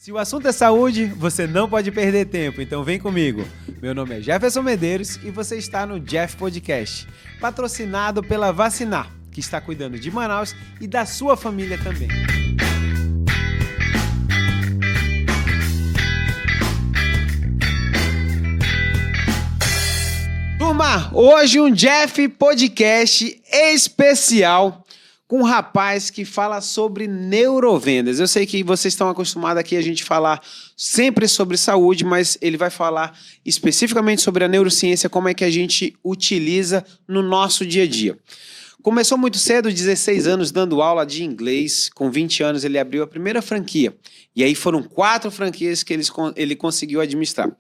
Se o assunto é saúde, você não pode perder tempo, então vem comigo. Meu nome é Jefferson Medeiros e você está no Jeff Podcast, patrocinado pela Vacinar, que está cuidando de Manaus e da sua família também. Turma, hoje um Jeff Podcast especial com um rapaz que fala sobre neurovendas. Eu sei que vocês estão acostumados aqui a gente falar sempre sobre saúde, mas ele vai falar especificamente sobre a neurociência, como é que a gente utiliza no nosso dia a dia. Começou muito cedo, 16 anos, dando aula de inglês. Com 20 anos ele abriu a primeira franquia. E aí foram 4 franquias que ele conseguiu administrar.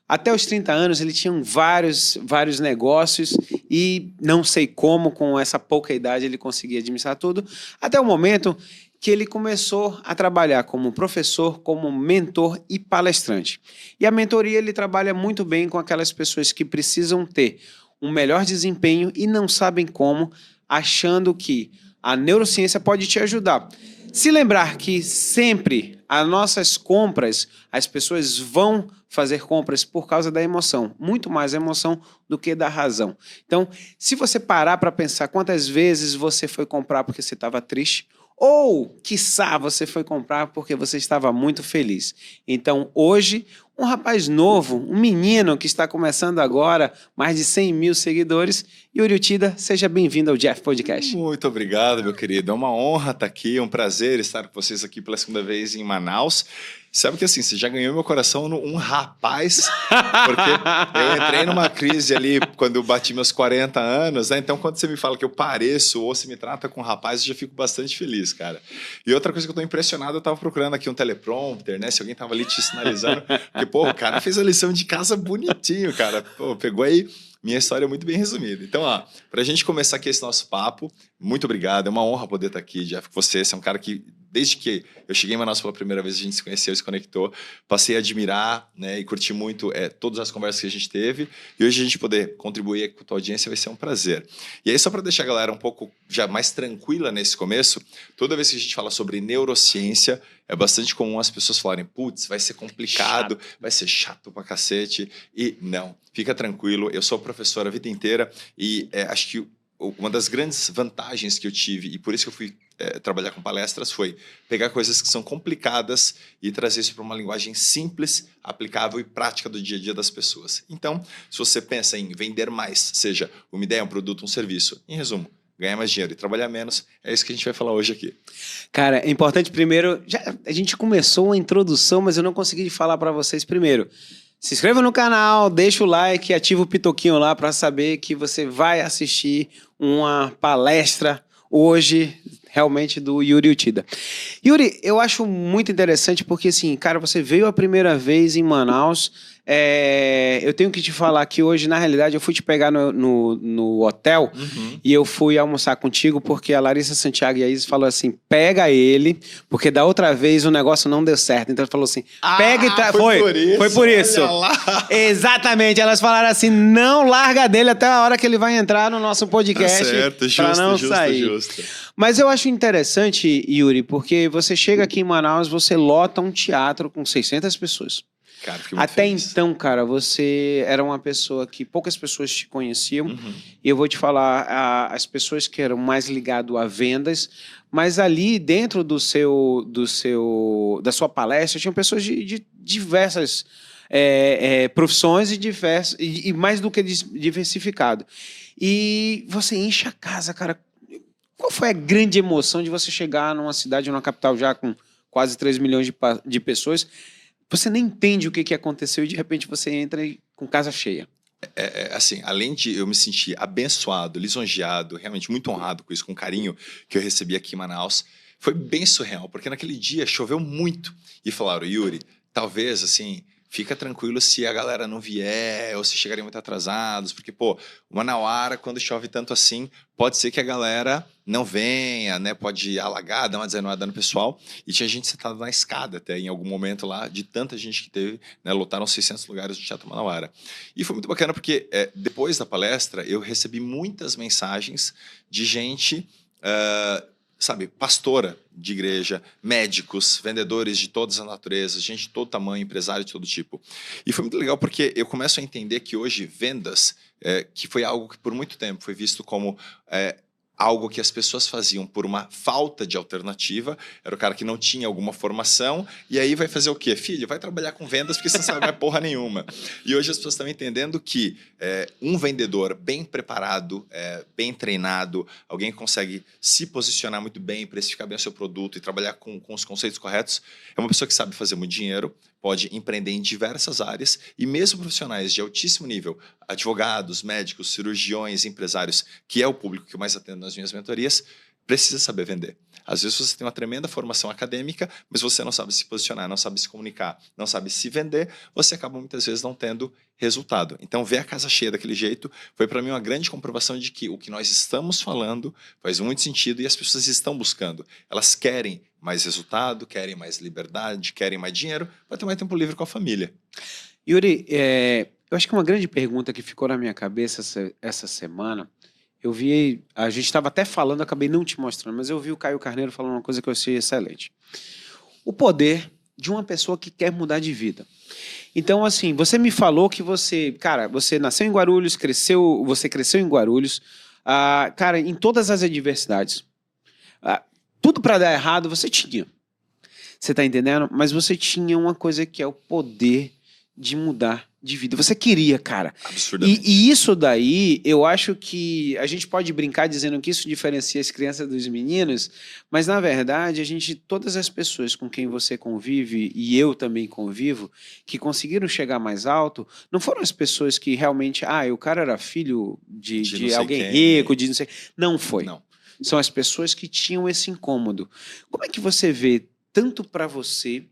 Até os 30 anos ele tinha vários negócios e não sei como, com essa pouca idade, ele conseguia administrar tudo, até o momento que ele começou a trabalhar como professor, como mentor e palestrante. E a mentoria ele trabalha muito bem com aquelas pessoas que precisam ter um melhor desempenho e não sabem como, achando que a neurociência pode te ajudar. Se lembrar que sempre as nossas compras, as pessoas vão fazer compras por causa da emoção, muito mais a emoção do que da razão. Então, se você parar para pensar quantas vezes você foi comprar porque você estava triste, ou, quiçá, você foi comprar porque você estava muito feliz. Então, hoje, um rapaz novo, um menino que está começando agora, mais de 100 mil seguidores, Yuri Uchida, seja bem-vindo ao Jeff Podcast. Muito obrigado, meu querido. É uma honra estar aqui, é um prazer estar com vocês aqui pela segunda vez em Manaus. Sabe que assim, você já ganhou meu coração um rapaz, porque eu entrei numa crise ali quando eu bati meus 40 anos, né? Então, quando você me fala que eu pareço ou se me trata com um rapaz, eu já fico bastante feliz, cara. E outra coisa que eu tô impressionado, eu tava procurando aqui um teleprompter, né? Se alguém tava ali te sinalizando, porque, pô, o cara fez a lição de casa bonitinho, cara. Pô, pegou aí minha história muito bem resumida. Então, ó, pra gente começar aqui esse nosso papo, muito obrigado, é uma honra poder estar aqui, Jeff, com você. Você é um cara que, desde que eu cheguei em Manaus pela primeira vez, a gente se conheceu e se conectou, passei a admirar, né, e curtir muito todas as conversas que a gente teve, e hoje a gente poder contribuir com a tua audiência vai ser um prazer. E aí, só para deixar a galera um pouco já mais tranquila nesse começo, toda vez que a gente fala sobre neurociência, é bastante comum as pessoas falarem, putz, vai ser complicado, vai ser chato pra cacete, e não, fica tranquilo, eu sou professor a vida inteira, e acho que uma das grandes vantagens que eu tive, e por isso que eu fui trabalhar com palestras, foi pegar coisas que são complicadas e trazer isso para uma linguagem simples, aplicável e prática do dia a dia das pessoas. Então, se você pensa em vender mais, seja uma ideia, um produto, um serviço, em resumo, ganhar mais dinheiro e trabalhar menos, é isso que a gente vai falar hoje aqui. Cara, é importante primeiro, a gente começou uma introdução, mas eu não consegui falar para vocês primeiro. Se inscreva no canal, deixa o like, ativa o pitoquinho lá para saber que você vai assistir uma palestra hoje, realmente, do Yuri Uchida. Yuri, eu acho muito interessante porque, assim, cara, você veio a primeira vez em Manaus. Eu tenho que te falar que hoje, na realidade, eu fui te pegar no hotel e eu fui almoçar contigo porque a Larissa Santiago e a Isis falou assim, pega ele, porque da outra vez o negócio não deu certo. Então, ele falou assim, pega e traz. Foi por isso. Exatamente. Elas falaram assim, não larga dele até a hora que ele vai entrar no nosso podcast. Tá certo, pra não sair. Justo. Mas eu acho interessante, Yuri, porque você chega aqui em Manaus, você lota um teatro com 600 pessoas. Cara, fiquei muito Até feliz. então, cara, você era uma pessoa que poucas pessoas te conheciam. E eu vou te falar, as pessoas que eram mais ligadas a vendas, mas ali dentro da sua palestra, tinham pessoas de diversas profissões e mais do que diversificado. E você enche a casa, cara. Qual foi a grande emoção de você chegar numa cidade, numa capital já com quase 3 milhões de pessoas? Você nem entende o que aconteceu e de repente você entra com casa cheia. Assim, além de eu me sentir abençoado, lisonjeado, realmente muito honrado com isso, com o carinho que eu recebi aqui em Manaus, foi bem surreal, porque naquele dia choveu muito e falaram, Yuri, talvez assim, fica tranquilo se a galera não vier ou se chegarem muito atrasados, porque, pô, o Manauara, quando chove tanto assim, pode ser que a galera não venha, né? Pode alagar, dar uma desanimada no pessoal. E tinha gente sentada na escada até em algum momento lá, de tanta gente que teve, né? Lotaram 600 lugares do Teatro Manauara. E foi muito bacana porque depois da palestra eu recebi muitas mensagens de gente sabe, pastora de igreja, médicos, vendedores de todas as naturezas, gente de todo tamanho, empresário de todo tipo. E foi muito legal porque eu começo a entender que hoje vendas, que foi algo que por muito tempo foi visto como algo que as pessoas faziam por uma falta de alternativa, era o cara que não tinha alguma formação, e aí vai fazer o quê? Filho, vai trabalhar com vendas porque você não sabe mais porra nenhuma. E hoje as pessoas estão entendendo que um vendedor bem preparado, bem treinado, alguém que consegue se posicionar muito bem, precificar bem o seu produto e trabalhar com os conceitos corretos, é uma pessoa que sabe fazer muito dinheiro, pode empreender em diversas áreas e mesmo profissionais de altíssimo nível, advogados, médicos, cirurgiões, empresários, que é o público que eu mais atendo nas minhas mentorias, precisa saber vender. Às vezes você tem uma tremenda formação acadêmica, mas você não sabe se posicionar, não sabe se comunicar, não sabe se vender, você acaba muitas vezes não tendo resultado. Então, ver a casa cheia daquele jeito foi para mim uma grande comprovação de que o que nós estamos falando faz muito sentido e as pessoas estão buscando. Elas querem mais resultado, querem mais liberdade, querem mais dinheiro, para ter mais tempo livre com a família. Yuri, eu acho que uma grande pergunta que ficou na minha cabeça essa semana, eu vi, a gente estava até falando, acabei não te mostrando, mas eu vi o Caio Carneiro falando uma coisa que eu achei excelente. O poder de uma pessoa que quer mudar de vida. Então, assim, você me falou que você nasceu em Guarulhos, você cresceu em Guarulhos, cara, em todas as adversidades. Tudo para dar errado você tinha. Você tá entendendo? Mas você tinha uma coisa que é o poder de mudar de vida. Você queria, cara. Absurdamente. E isso daí, eu acho que a gente pode brincar dizendo que isso diferencia as crianças dos meninos, mas na verdade, todas as pessoas com quem você convive, e eu também convivo, que conseguiram chegar mais alto, não foram as pessoas que realmente, o cara era filho de alguém rico, de não sei. Não foi. Não. São as pessoas que tinham esse incômodo. Como é que você vê, tanto para você,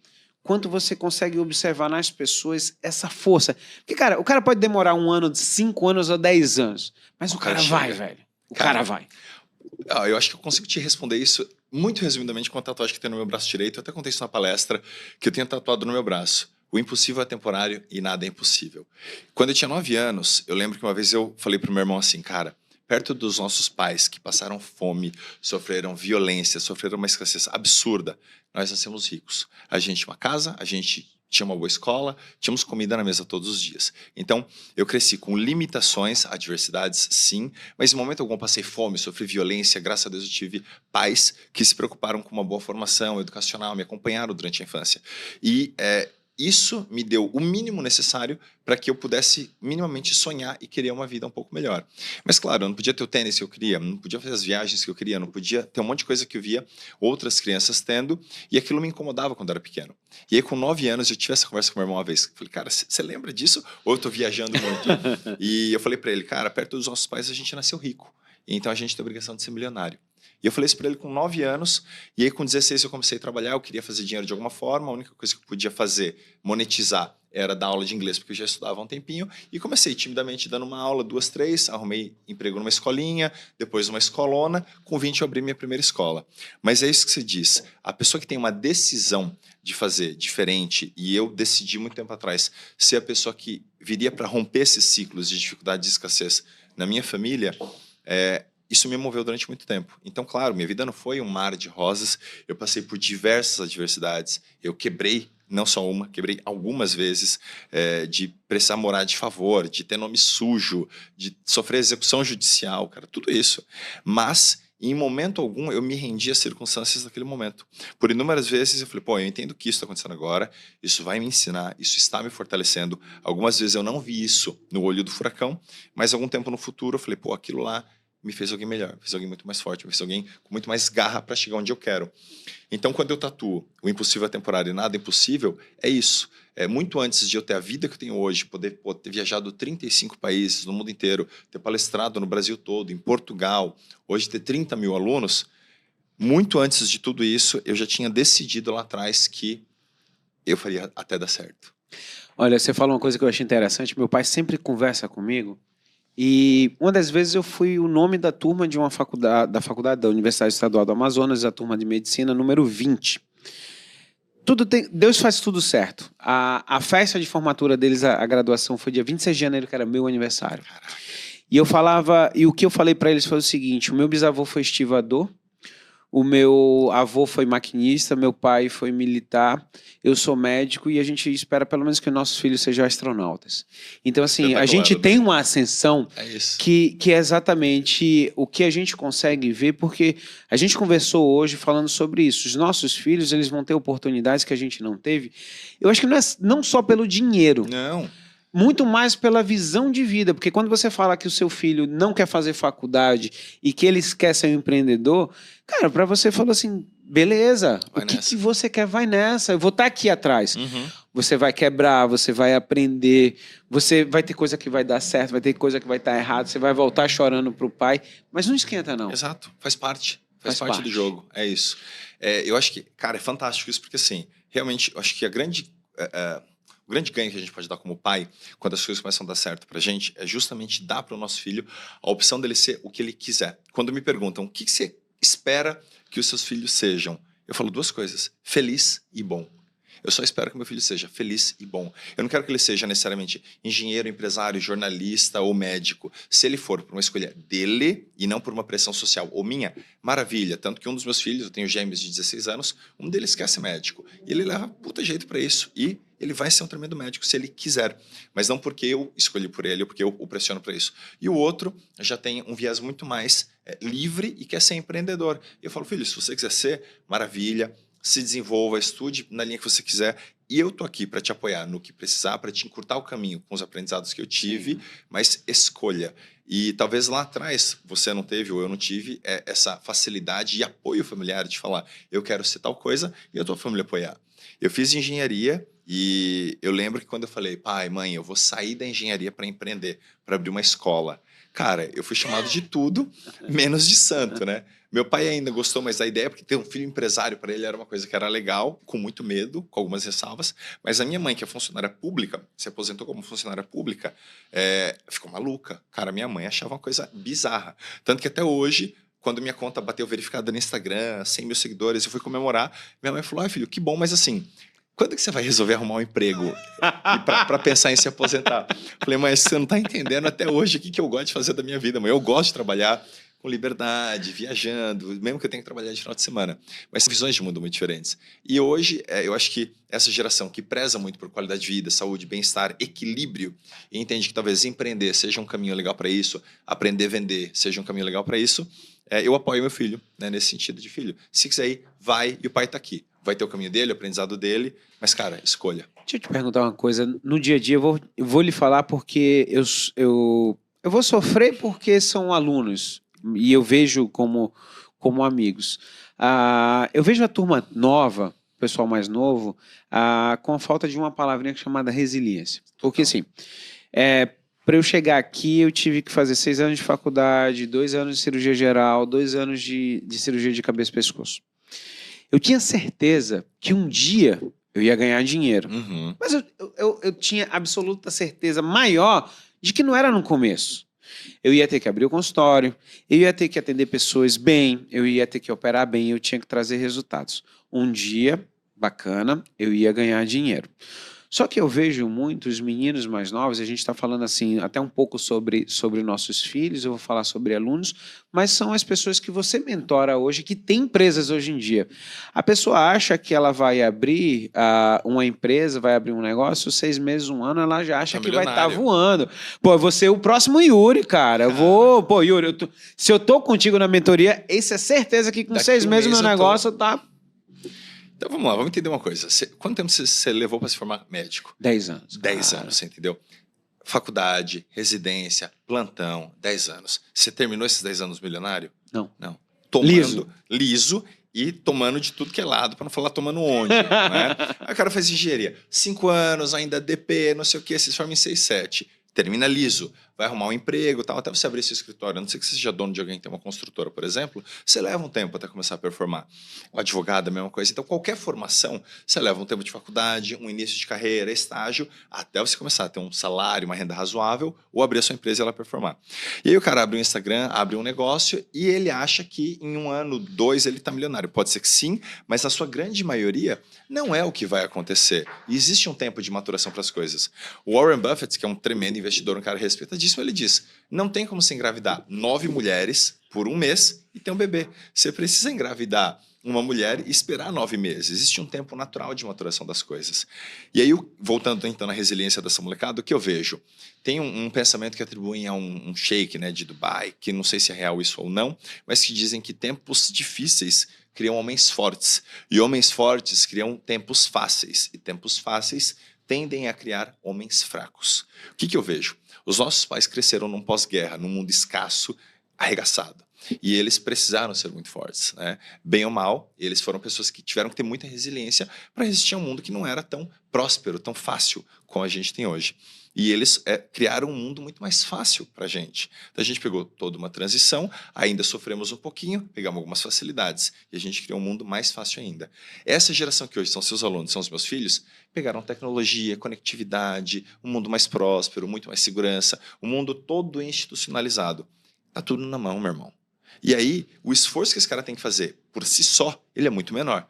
quanto você consegue observar nas pessoas essa força? Porque, cara, o cara pode demorar 1 ano, 5 anos ou 10 anos, mas o cara vai, velho. O cara vai. Eu acho que eu consigo te responder isso muito resumidamente com a tatuagem que tem no meu braço direito. Eu até contei isso na palestra, que eu tenho tatuado no meu braço. O impossível é temporário e nada é impossível. Quando eu tinha 9 anos, eu lembro que uma vez eu falei pro meu irmão assim, cara, perto dos nossos pais que passaram fome, sofreram violência, sofreram uma escassez absurda, nós nascemos ricos. A gente tinha uma casa, a gente tinha uma boa escola, tínhamos comida na mesa todos os dias. Então, eu cresci com limitações, adversidades, sim, mas em momento algum passei fome, sofri violência, graças a Deus eu tive pais que se preocuparam com uma boa formação educacional, me acompanharam durante a infância. E isso me deu o mínimo necessário para que eu pudesse minimamente sonhar e querer uma vida um pouco melhor. Mas claro, eu não podia ter o tênis que eu queria, não podia fazer as viagens que eu queria, não podia ter um monte de coisa que eu via outras crianças tendo, e aquilo me incomodava quando eu era pequeno. E aí com 9 anos eu tive essa conversa com meu irmão uma vez. Falei, cara, você lembra disso? Ou eu tô viajando muito? E eu falei para ele, cara, perto dos nossos pais a gente nasceu rico, então a gente tem a obrigação de ser milionário. E eu falei isso para ele com 9 anos, e aí com 16 eu comecei a trabalhar, eu queria fazer dinheiro de alguma forma, a única coisa que eu podia fazer, monetizar, era dar aula de inglês, porque eu já estudava há um tempinho, e comecei timidamente dando uma aula, 2, 3, arrumei emprego numa escolinha, depois uma escolona, com 20 eu abri minha primeira escola. Mas é isso que você diz, a pessoa que tem uma decisão de fazer diferente, e eu decidi muito tempo atrás ser a pessoa que viria para romper esses ciclos de dificuldade e escassez na minha família, isso me moveu durante muito tempo. Então, claro, minha vida não foi um mar de rosas. Eu passei por diversas adversidades. Eu quebrei, não só uma, quebrei algumas vezes, de precisar morar de favor, de ter nome sujo, de sofrer execução judicial, cara, tudo isso. Mas, em momento algum, eu me rendi às circunstâncias daquele momento. Por inúmeras vezes, eu falei, eu entendo que isso está acontecendo agora, isso vai me ensinar, isso está me fortalecendo. Algumas vezes eu não vi isso no olho do furacão, mas algum tempo no futuro, eu falei, aquilo lá me fez alguém melhor, me fez alguém muito mais forte, me fez alguém com muito mais garra para chegar onde eu quero. Então, quando eu tatuo o impossível é temporário e nada é impossível, é isso. Muito antes de eu ter a vida que eu tenho hoje, poder ter viajado 35 países no mundo inteiro, ter palestrado no Brasil todo, em Portugal, hoje ter 30 mil alunos, muito antes de tudo isso, eu já tinha decidido lá atrás que eu faria até dar certo. Olha, você falou uma coisa que eu achei interessante, meu pai sempre conversa comigo, e uma das vezes eu fui o nome da turma de uma faculdade, da Universidade Estadual do Amazonas, a turma de medicina número 20. Deus faz tudo certo. A festa de formatura deles, a graduação, foi dia 26 de janeiro, que era meu aniversário. E o que eu falei para eles foi o seguinte, o meu bisavô foi estivador, O meu avô foi maquinista, meu pai foi militar, eu sou médico e a gente espera pelo menos que nossos filhos sejam astronautas. Então, assim, a gente tem uma ascensão que é exatamente o que a gente consegue ver, porque a gente conversou hoje falando sobre isso. Os nossos filhos, eles vão ter oportunidades que a gente não teve. Eu acho que não só pelo dinheiro. Não. Muito mais pela visão de vida, porque quando você fala que o seu filho não quer fazer faculdade e que ele quer ser um empreendedor, cara, para você falou assim, beleza, o que você quer, vai nessa, eu vou estar aqui atrás. Você vai quebrar, você vai aprender, você vai ter coisa que vai dar certo, vai ter coisa que vai estar errado, você vai voltar chorando pro pai, mas não esquenta não. Exato, faz parte parte do jogo, é isso. Eu acho que, cara, é fantástico isso, porque assim, realmente, eu acho que o grande ganho que a gente pode dar como pai, quando as coisas começam a dar certo pra gente, é justamente dar para o nosso filho a opção dele ser o que ele quiser. Quando me perguntam o que você espera que os seus filhos sejam, eu falo duas coisas: feliz e bom. Eu só espero que meu filho seja feliz e bom. Eu não quero que ele seja necessariamente engenheiro, empresário, jornalista ou médico. Se ele for por uma escolha dele e não por uma pressão social ou minha, maravilha. Tanto que um dos meus filhos, eu tenho gêmeos de 16 anos, um deles quer ser médico. E ele leva puta jeito para isso. E ele vai ser um tremendo médico se ele quiser. Mas não porque eu escolhi por ele ou porque eu o pressiono para isso. E o outro já tem um viés muito mais livre e quer ser empreendedor. E eu falo, filho, se você quiser ser, maravilha. Se desenvolva, estude na linha que você quiser. E eu tô aqui para te apoiar no que precisar, para te encurtar o caminho com os aprendizados que eu tive, mas escolha. E talvez lá atrás você não teve ou eu não tive essa facilidade e apoio familiar de falar, eu quero ser tal coisa e a tua família apoiar. Eu fiz engenharia e eu lembro que quando eu falei, pai, mãe, eu vou sair da engenharia para empreender, para abrir uma escola. Cara, eu fui chamado de tudo, menos de santo, né? Meu pai ainda gostou mais da ideia, porque ter um filho empresário para ele era uma coisa que era legal, com muito medo, com algumas ressalvas. Mas a minha mãe, que é funcionária pública, se aposentou como funcionária pública, ficou maluca. Cara, minha mãe achava uma coisa bizarra. Tanto que até hoje, quando minha conta bateu verificada no Instagram, 100 mil seguidores, eu fui comemorar. Minha mãe falou, filho, que bom, mas assim, quando que você vai resolver arrumar um emprego para pensar em se aposentar? Falei, mãe, você não está entendendo até hoje o que eu gosto de fazer da minha vida, mãe. Eu gosto de trabalhar com liberdade, viajando, mesmo que eu tenha que trabalhar de final de semana. Mas são visões de mundo muito diferentes. E hoje, eu acho que essa geração que preza muito por qualidade de vida, saúde, bem-estar, equilíbrio, e entende que talvez empreender seja um caminho legal para isso, aprender a vender seja um caminho legal para isso, eu apoio meu filho, né, nesse sentido de filho. Se quiser ir, vai, e o pai está aqui. Vai ter o caminho dele, o aprendizado dele, mas, cara, escolha. Deixa eu te perguntar uma coisa. No dia a dia, eu vou lhe falar porque eu vou sofrer porque são alunos e eu vejo como amigos. Eu vejo a turma nova, o pessoal mais novo, com a falta de uma palavrinha chamada resiliência. Porque, assim, para eu chegar aqui, eu tive que fazer 6 anos de faculdade, 2 anos de cirurgia geral, 2 anos de cirurgia de cabeça e pescoço. Eu tinha certeza que um dia eu ia ganhar dinheiro. Uhum. Mas eu tinha absoluta certeza maior de que não era no começo. Eu ia ter que abrir o consultório, eu ia ter que atender pessoas bem, eu ia ter que operar bem, eu tinha que trazer resultados. Um dia, bacana, eu ia ganhar dinheiro. Só que eu vejo muitos meninos mais novos, a gente está falando assim, até um pouco sobre nossos filhos, eu vou falar sobre alunos, mas são as pessoas que você mentora hoje, que têm empresas hoje em dia. A pessoa acha que ela vai abrir uma empresa, vai abrir um negócio, 6 meses, 1 ano, ela já acha que vai estar voando. Pô, eu vou ser o próximo Yuri, cara. Pô, Yuri, se eu tô contigo na mentoria, esse é certeza que com 6 meses meu negócio tá... Então vamos lá, vamos entender uma coisa. Quanto tempo você levou para se formar médico? 10 anos. 10 anos, você entendeu? Faculdade, residência, plantão, 10 anos. Você terminou esses 10 anos milionário? Não. Tomando liso e tomando de tudo que é lado, para não falar tomando onde, né? Aí o cara faz engenharia. 5 anos, ainda DP, não sei o quê, se forma em 6, 7. Termina liso, vai arrumar um emprego, tal, até você abrir seu escritório. A não ser que você seja dono de alguém que tem uma construtora, por exemplo, você leva um tempo até começar a performar. O advogado, a mesma coisa. Então, qualquer formação, você leva um tempo de faculdade, um início de carreira, estágio, até você começar a ter um salário, uma renda razoável, ou abrir a sua empresa e ela performar. E aí o cara abre um Instagram, abre um negócio e ele acha que em 1 ano, 2, ele está milionário. Pode ser que sim, mas na sua grande maioria, não é o que vai acontecer. E existe um tempo de maturação para as coisas. O Warren Buffett, que é um tremendo investidor, um cara respeitadíssimo, engraçadíssimo, ele diz, não tem como você engravidar 9 mulheres por um mês e ter um bebê. Você precisa engravidar uma mulher e esperar 9 meses. Existe um tempo natural de maturação das coisas. E aí, voltando então na resiliência dessa molecada, o que eu vejo? Tem um pensamento que atribuem a um sheik, né, de Dubai, que não sei se é real isso ou não, mas que dizem que tempos difíceis criam homens fortes. E homens fortes criam tempos fáceis. E tempos fáceis tendem a criar homens fracos. O que eu vejo? Os nossos pais cresceram num pós-guerra, num mundo escasso, arregaçado. E eles precisaram ser muito fortes, né? Bem ou mal, eles foram pessoas que tiveram que ter muita resiliência para resistir a um mundo que não era tão próspero, tão fácil como a gente tem hoje. E eles criaram um mundo muito mais fácil para a gente. Então a gente pegou toda uma transição, ainda sofremos um pouquinho, pegamos algumas facilidades e a gente criou um mundo mais fácil ainda. Essa geração que hoje são seus alunos, são os meus filhos, pegaram tecnologia, conectividade, um mundo mais próspero, muito mais segurança, um mundo todo institucionalizado. Tá tudo na mão, meu irmão. E aí, o esforço que esse cara tem que fazer por si só, ele é muito menor.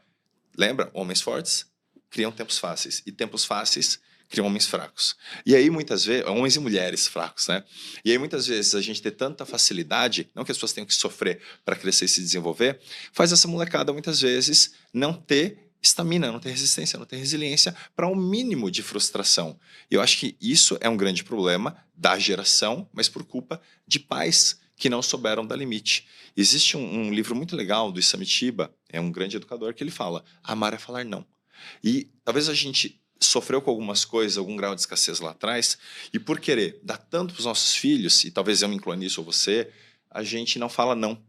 Lembra? Homens fortes criam tempos fáceis. E tempos fáceis criam homens fracos. E aí, muitas vezes, homens e mulheres fracos, né? E aí, muitas vezes, a gente ter tanta facilidade, não que as pessoas tenham que sofrer para crescer e se desenvolver, faz essa molecada, muitas vezes, não ter estamina, não ter resistência, não ter resiliência para um mínimo de frustração. E eu acho que isso é um grande problema da geração, mas por culpa de pais que não souberam dar limite. Existe um livro muito legal do Samitiba, é um grande educador, que ele fala, amar é falar não. E talvez a gente sofreu com algumas coisas, algum grau de escassez lá atrás, e por querer dar tanto para os nossos filhos, e talvez eu me inclua nisso ou você, a gente não fala não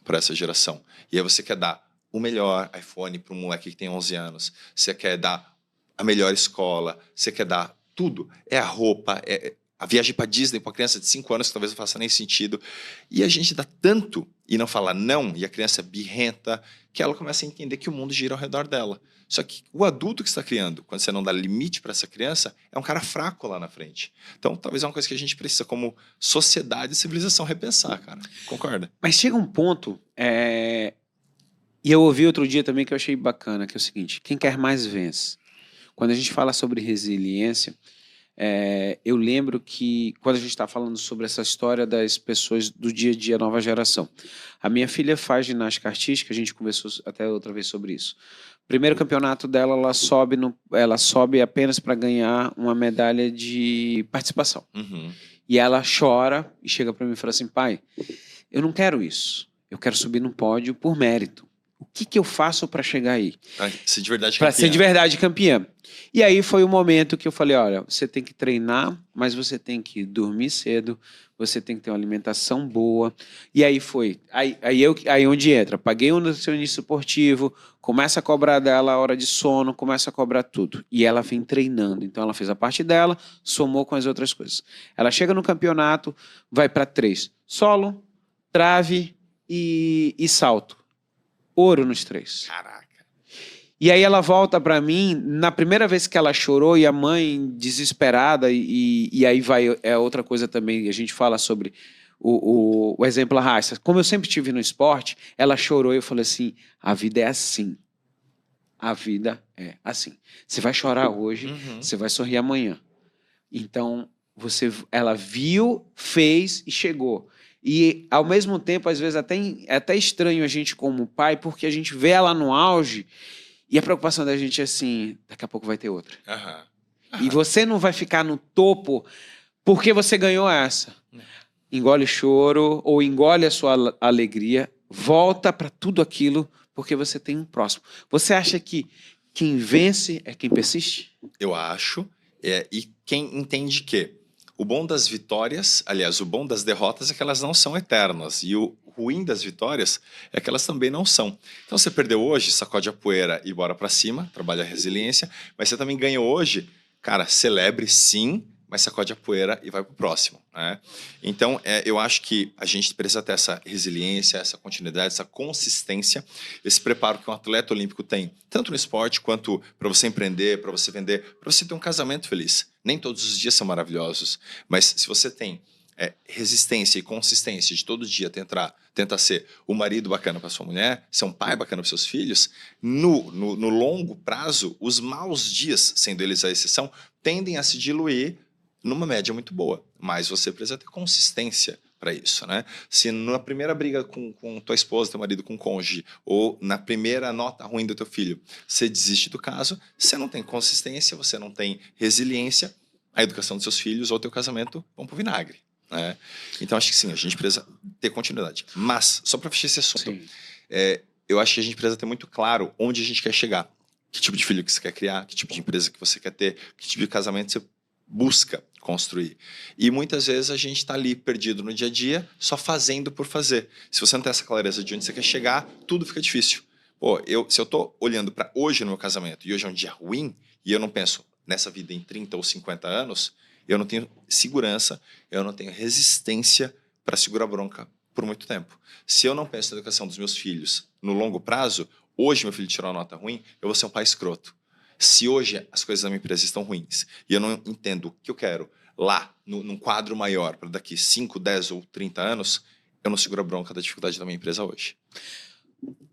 para essa geração. E aí você quer dar o melhor iPhone para um moleque que tem 11 anos, você quer dar a melhor escola, você quer dar tudo. É a roupa, a viagem para Disney para uma criança de 5 anos, que talvez não faça nem sentido. E a gente dá tanto e não fala não, e a criança é birrenta, que ela começa a entender que o mundo gira ao redor dela. Só que o adulto que está criando, quando você não dá limite para essa criança, é um cara fraco lá na frente. Então, talvez é uma coisa que a gente precisa, como sociedade e civilização, repensar, cara. Concorda? Mas chega um ponto, e eu ouvi outro dia também que eu achei bacana, que é o seguinte, quem quer mais vence. Quando a gente fala sobre resiliência, eu lembro que quando a gente está falando sobre essa história das pessoas do dia a dia, nova geração, a minha filha faz ginástica artística, a gente conversou até outra vez sobre isso. Primeiro campeonato dela, ela sobe apenas para ganhar uma medalha de participação. Uhum. E ela chora e chega para mim e fala assim, pai, eu não quero isso, eu quero subir no pódio por mérito. O que eu faço para chegar aí? Para ser de verdade Para campeã. ser de verdade campeã. E aí foi o momento que eu falei, olha, você tem que treinar, mas você tem que dormir cedo, você tem que ter uma alimentação boa. E aí foi. Aí onde entra? Paguei um nutricionista esportivo, começa a cobrar dela a hora de sono, começa a cobrar tudo. E ela vem treinando. Então ela fez a parte dela, somou com as outras coisas. Ela chega no campeonato, vai para 3. Solo, trave e salto. Ouro nos 3. Caraca. E aí ela volta para mim, na primeira vez que ela chorou, e a mãe desesperada, e aí vai, outra coisa também, a gente fala sobre o exemplo da raça. Como eu sempre tive no esporte, ela chorou e eu falei assim, a vida é assim. A vida é assim. Você vai chorar hoje, você vai sorrir amanhã. Então, ela viu, fez e chegou. E, ao mesmo tempo, às vezes, é até estranho a gente como pai, porque a gente vê ela no auge e a preocupação da gente é assim, daqui a pouco vai ter outra. E você não vai ficar no topo porque você ganhou essa. Engole o choro ou engole a sua alegria, volta para tudo aquilo porque você tem um próximo. Você acha que quem vence é quem persiste? Eu acho. E quem entende que o bom das vitórias, aliás, o bom das derrotas é que elas não são eternas. E o ruim das vitórias é que elas também não são. Então, você perdeu hoje, sacode a poeira e bora pra cima, trabalha a resiliência. Mas você também ganhou hoje, cara, celebre sim, mas sacode a poeira e vai pro próximo, né? Então, eu acho que a gente precisa ter essa resiliência, essa continuidade, essa consistência, esse preparo que um atleta olímpico tem, tanto no esporte quanto para você empreender, para você vender, para você ter um casamento feliz. Nem todos os dias são maravilhosos, mas se você tem resistência e consistência de todo dia tentar ser o marido bacana para sua mulher, ser um pai bacana para seus filhos, no longo prazo, os maus dias, sendo eles a exceção, tendem a se diluir numa média muito boa, mas você precisa ter consistência para isso, né? Se na primeira briga com tua esposa, teu marido, com o cônjuge, ou na primeira nota ruim do teu filho, você desiste do caso, você não tem consistência, você não tem resiliência, a educação dos seus filhos ou teu casamento vão pro vinagre, né? Então, acho que sim, a gente precisa ter continuidade. Mas, só para fechar esse assunto, eu acho que a gente precisa ter muito claro onde a gente quer chegar. Que tipo de filho que você quer criar, que tipo de empresa que você quer ter, que tipo de casamento você busca construir. E muitas vezes a gente está ali perdido no dia a dia, só fazendo por fazer. Se você não tem essa clareza de onde você quer chegar, tudo fica difícil. Pô, se eu estou olhando para hoje no meu casamento e hoje é um dia ruim, e eu não penso nessa vida em 30 ou 50 anos, eu não tenho segurança, eu não tenho resistência para segurar a bronca por muito tempo. Se eu não penso na educação dos meus filhos no longo prazo, hoje meu filho tirou uma nota ruim, eu vou ser um pai escroto. Se hoje as coisas da minha empresa estão ruins e eu não entendo o que eu quero lá, num quadro maior, para daqui 5, 10 ou 30 anos, eu não seguro a bronca da dificuldade da minha empresa hoje.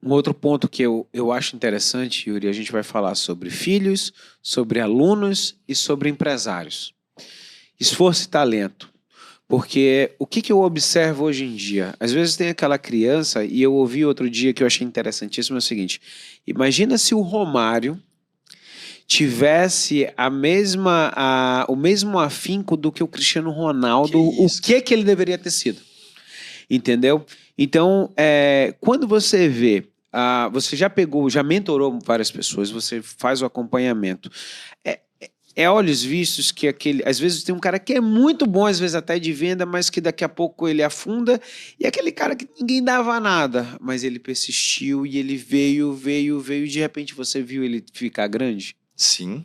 Um outro ponto que eu acho interessante, Yuri, a gente vai falar sobre filhos, sobre alunos e sobre empresários. Esforço e talento. Porque o que eu observo hoje em dia? Às vezes tem aquela criança, e eu ouvi outro dia que eu achei interessantíssimo, é o seguinte: imagina se o Romário tivesse o mesmo afinco do que o Cristiano Ronaldo, o que ele deveria ter sido. Entendeu? Então, quando você vê, você já mentorou várias pessoas, você faz o acompanhamento. É olhos vistos que às vezes tem um cara que é muito bom, às vezes até de venda, mas que daqui a pouco ele afunda, e aquele cara que ninguém dava nada, mas ele persistiu e ele veio, e de repente você viu ele ficar grande. Sim.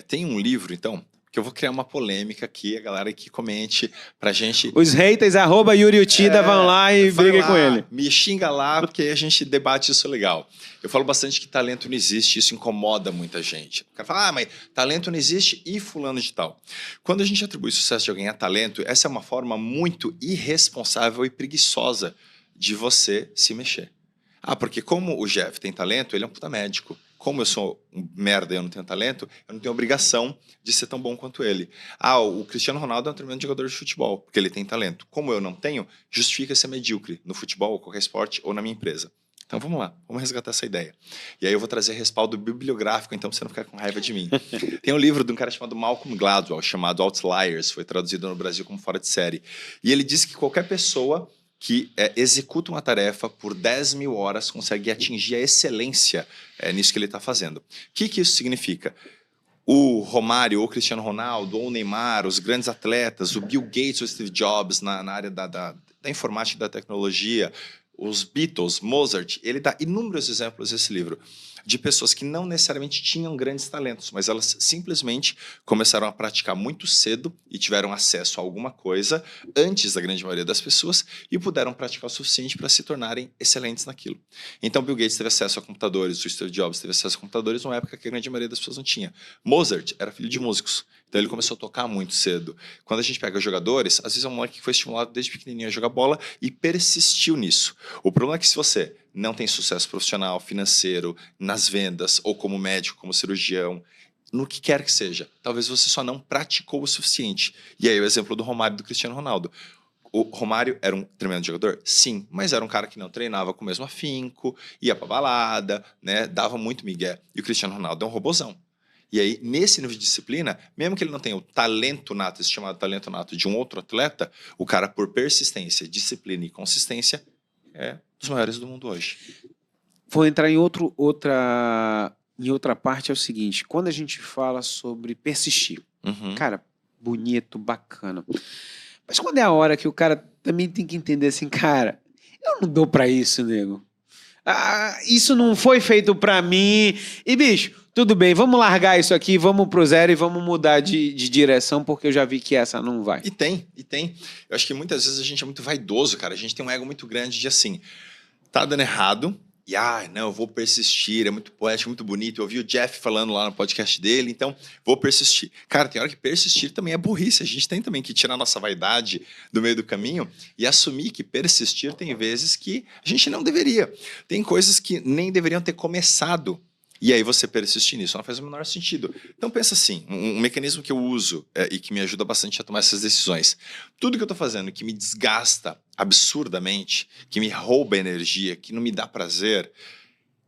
Tem um livro, então, que eu vou criar uma polêmica aqui, a galera que comente pra gente. Os haters, @YuriUtida, vão lá e briguem com ele. Me xinga lá, porque a gente debate isso legal. Eu falo bastante que talento não existe, isso incomoda muita gente. O cara fala, mas talento não existe e fulano de tal. Quando a gente atribui o sucesso de alguém a talento, essa é uma forma muito irresponsável e preguiçosa de você se mexer. Porque como o Jeff tem talento, ele é um puta médico. Como eu sou um merda e eu não tenho talento, eu não tenho obrigação de ser tão bom quanto ele. O Cristiano Ronaldo é um tremendo jogador de futebol, porque ele tem talento. Como eu não tenho, justifica ser medíocre no futebol, ou qualquer esporte, ou na minha empresa. Então vamos lá, vamos resgatar essa ideia. E aí eu vou trazer respaldo bibliográfico, então pra você não ficar com raiva de mim. Tem um livro de um cara chamado Malcolm Gladwell, chamado Outliers, foi traduzido no Brasil como Fora de Série. E ele diz que qualquer pessoa que executa uma tarefa por 10 mil horas consegue atingir a excelência nisso que ele está fazendo. O que isso significa? O Romário, ou o Cristiano Ronaldo, ou o Neymar, os grandes atletas, o Bill Gates ou o Steve Jobs na área da informática e da tecnologia, os Beatles, Mozart, ele dá inúmeros exemplos nesse livro de pessoas que não necessariamente tinham grandes talentos, mas elas simplesmente começaram a praticar muito cedo e tiveram acesso a alguma coisa antes da grande maioria das pessoas e puderam praticar o suficiente para se tornarem excelentes naquilo. Então, Bill Gates teve acesso a computadores, o Steve Jobs teve acesso a computadores numa época que a grande maioria das pessoas não tinha. Mozart era filho de músicos, então ele começou a tocar muito cedo. Quando a gente pega os jogadores, às vezes é um moleque que foi estimulado desde pequenininho a jogar bola e persistiu nisso. O problema é que se você não tem sucesso profissional, financeiro, nas vendas, ou como médico, como cirurgião, no que quer que seja, talvez você só não praticou o suficiente. E aí o exemplo do Romário e do Cristiano Ronaldo. O Romário era um tremendo jogador? Sim, mas era um cara que não treinava com o mesmo afinco, ia pra balada, né, dava muito migué. E o Cristiano Ronaldo é um robozão. E aí, nesse nível de disciplina, mesmo que ele não tenha o talento nato, esse chamado talento nato de um outro atleta, o cara, por persistência, disciplina e consistência, é dos maiores do mundo hoje. Vou entrar em outra parte, é o seguinte: quando a gente fala sobre persistir, cara, bonito, bacana. Mas quando é a hora que o cara também tem que entender assim, cara, eu não dou pra isso, nego. Isso não foi feito pra mim. E, bicho, tudo bem, vamos largar isso aqui, vamos pro zero e vamos mudar de direção, porque eu já vi que essa não vai. E tem. Eu acho que muitas vezes a gente é muito vaidoso, cara. A gente tem um ego muito grande de assim, tá dando errado, e não, eu vou persistir, é muito poético, muito bonito. Eu ouvi o Jeff falando lá no podcast dele, então vou persistir. Cara, tem hora que persistir também é burrice. A gente tem também que tirar nossa vaidade do meio do caminho e assumir que persistir tem vezes que a gente não deveria. Tem coisas que nem deveriam ter começado. E aí você persiste nisso, não faz o menor sentido. Então pensa assim, um mecanismo que eu uso e que me ajuda bastante a tomar essas decisões. Tudo que eu estou fazendo que me desgasta absurdamente, que me rouba energia, que não me dá prazer,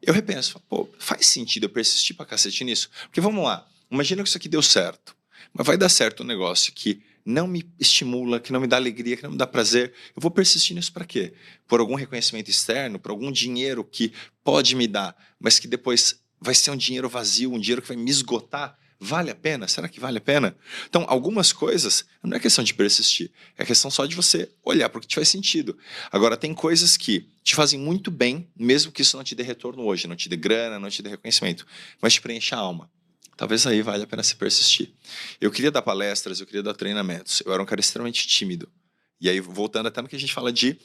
eu repenso, pô, faz sentido eu persistir pra cacete nisso? Porque vamos lá, imagina que isso aqui deu certo, mas vai dar certo um negócio que não me estimula, que não me dá alegria, que não me dá prazer. Eu vou persistir nisso para quê? Por algum reconhecimento externo, por algum dinheiro que pode me dar, mas que depois vai ser um dinheiro vazio, um dinheiro que vai me esgotar. Vale a pena? Será que vale a pena? Então, algumas coisas não é questão de persistir, é questão só de você olhar para o que te faz sentido. Agora, tem coisas que te fazem muito bem, mesmo que isso não te dê retorno hoje, não te dê grana, não te dê reconhecimento, mas te preenche a alma. Talvez aí valha a pena se persistir. Eu queria dar palestras, eu queria dar treinamentos. Eu era um cara extremamente tímido. E aí, voltando até no que a gente fala de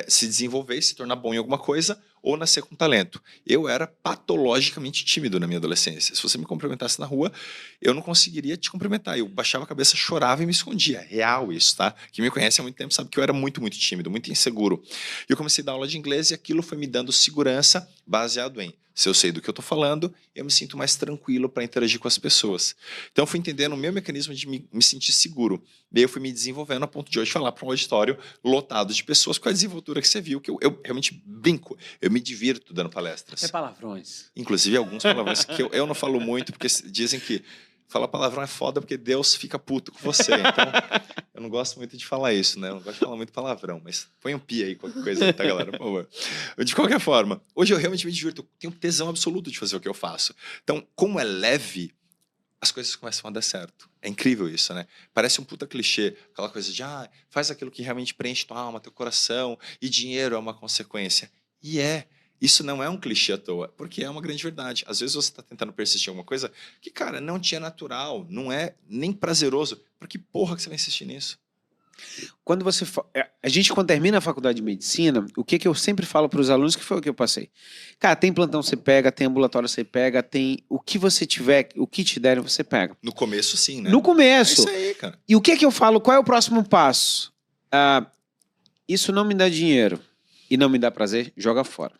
se desenvolver, se tornar bom em alguma coisa ou nascer com talento. Eu era patologicamente tímido na minha adolescência. Se você me cumprimentasse na rua, eu não conseguiria te cumprimentar. Eu baixava a cabeça, chorava e me escondia. Real isso, tá? Quem me conhece há muito tempo sabe que eu era muito, muito tímido, muito inseguro. E eu comecei a dar aula de inglês e aquilo foi me dando segurança baseado em se eu sei do que eu estou falando, eu me sinto mais tranquilo para interagir com as pessoas. Então, eu fui entendendo o meu mecanismo de me sentir seguro. Daí eu fui me desenvolvendo a ponto de hoje falar para um auditório lotado de pessoas com a desenvoltura que você viu, que eu realmente brinco. Eu me divirto dando palestras. É palavrões. Inclusive, alguns palavrões que eu não falo muito, porque dizem que falar palavrão é foda porque Deus fica puto com você. Então, eu não gosto muito de falar isso, né? Eu não gosto de falar muito palavrão, mas põe um pi aí, qualquer coisa aí, tá, galera? Por favor. De qualquer forma, hoje eu realmente me divirto. Eu tenho tesão absoluto de fazer o que eu faço. Então, como é leve, as coisas começam a dar certo. É incrível isso, né? Parece um puta clichê, aquela coisa de faz aquilo que realmente preenche tua alma, teu coração, e dinheiro é uma consequência. E isso não é um clichê à toa, porque é uma grande verdade. Às vezes você está tentando persistir em alguma coisa que, cara, não te é natural, não é nem prazeroso. Por que porra que você vai insistir nisso? Quando a gente, quando termina a faculdade de medicina, o que eu sempre falo para os alunos, que foi o que eu passei. Cara, tem plantão você pega, tem ambulatório você pega, tem o que você tiver, o que te derem você pega. No começo, sim, né? No começo. É isso aí, cara. E o que eu falo, qual é o próximo passo? Isso não me dá dinheiro e não me dá prazer, joga fora.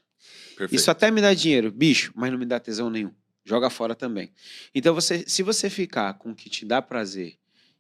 Perfeito. Isso até me dá dinheiro, bicho, mas não me dá tesão nenhum. Joga fora também. Então, se você ficar com o que te dá prazer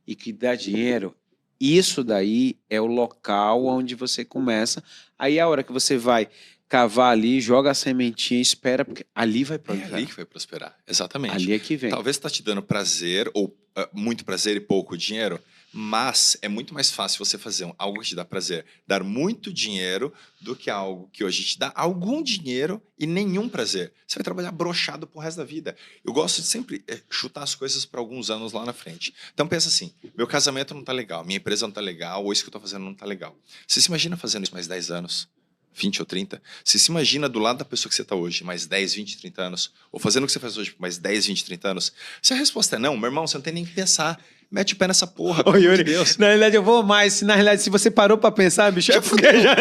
e que dá dinheiro, isso daí é o local onde você começa. Aí, a hora que você vai cavar ali, joga a sementinha e espera, porque ali vai prosperar. É ali que vai prosperar, exatamente. Ali é que vem. Talvez está te dando prazer, ou muito prazer e pouco dinheiro, mas é muito mais fácil você fazer algo que te dá prazer, dar muito dinheiro, do que algo que hoje te dá algum dinheiro e nenhum prazer. Você vai trabalhar broxado pro resto da vida. Eu gosto de sempre chutar as coisas para alguns anos lá na frente. Então pensa assim, meu casamento não tá legal, minha empresa não tá legal, ou isso que eu tô fazendo não tá legal. Você se imagina fazendo isso mais 10 anos? 20 ou 30? Você se imagina do lado da pessoa que você está hoje, mais 10, 20, 30 anos? Ou fazendo o que você faz hoje por mais 10, 20, 30 anos? Se a resposta é não, meu irmão, você não tem nem que pensar. Mete o pé nessa porra, pelo amor de Deus. Na realidade, eu vou mais. Na realidade, se você parou pra pensar, bicho, é porque já...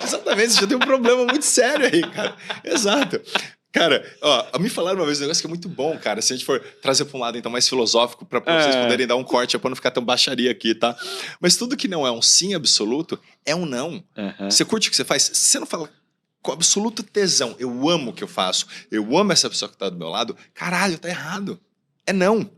Exatamente, você já tem um problema muito sério aí, cara. Exato. Cara, me falaram uma vez um negócio que é muito bom, cara. Se a gente for trazer para um lado então mais filosófico, para vocês poderem dar um corte, para não ficar tão baixaria aqui, tá? Mas tudo que não é um sim absoluto é um não. Você curte o que você faz? Se você não fala com absoluto tesão, eu amo o que eu faço, eu amo essa pessoa que tá do meu lado, caralho, tá errado. É não.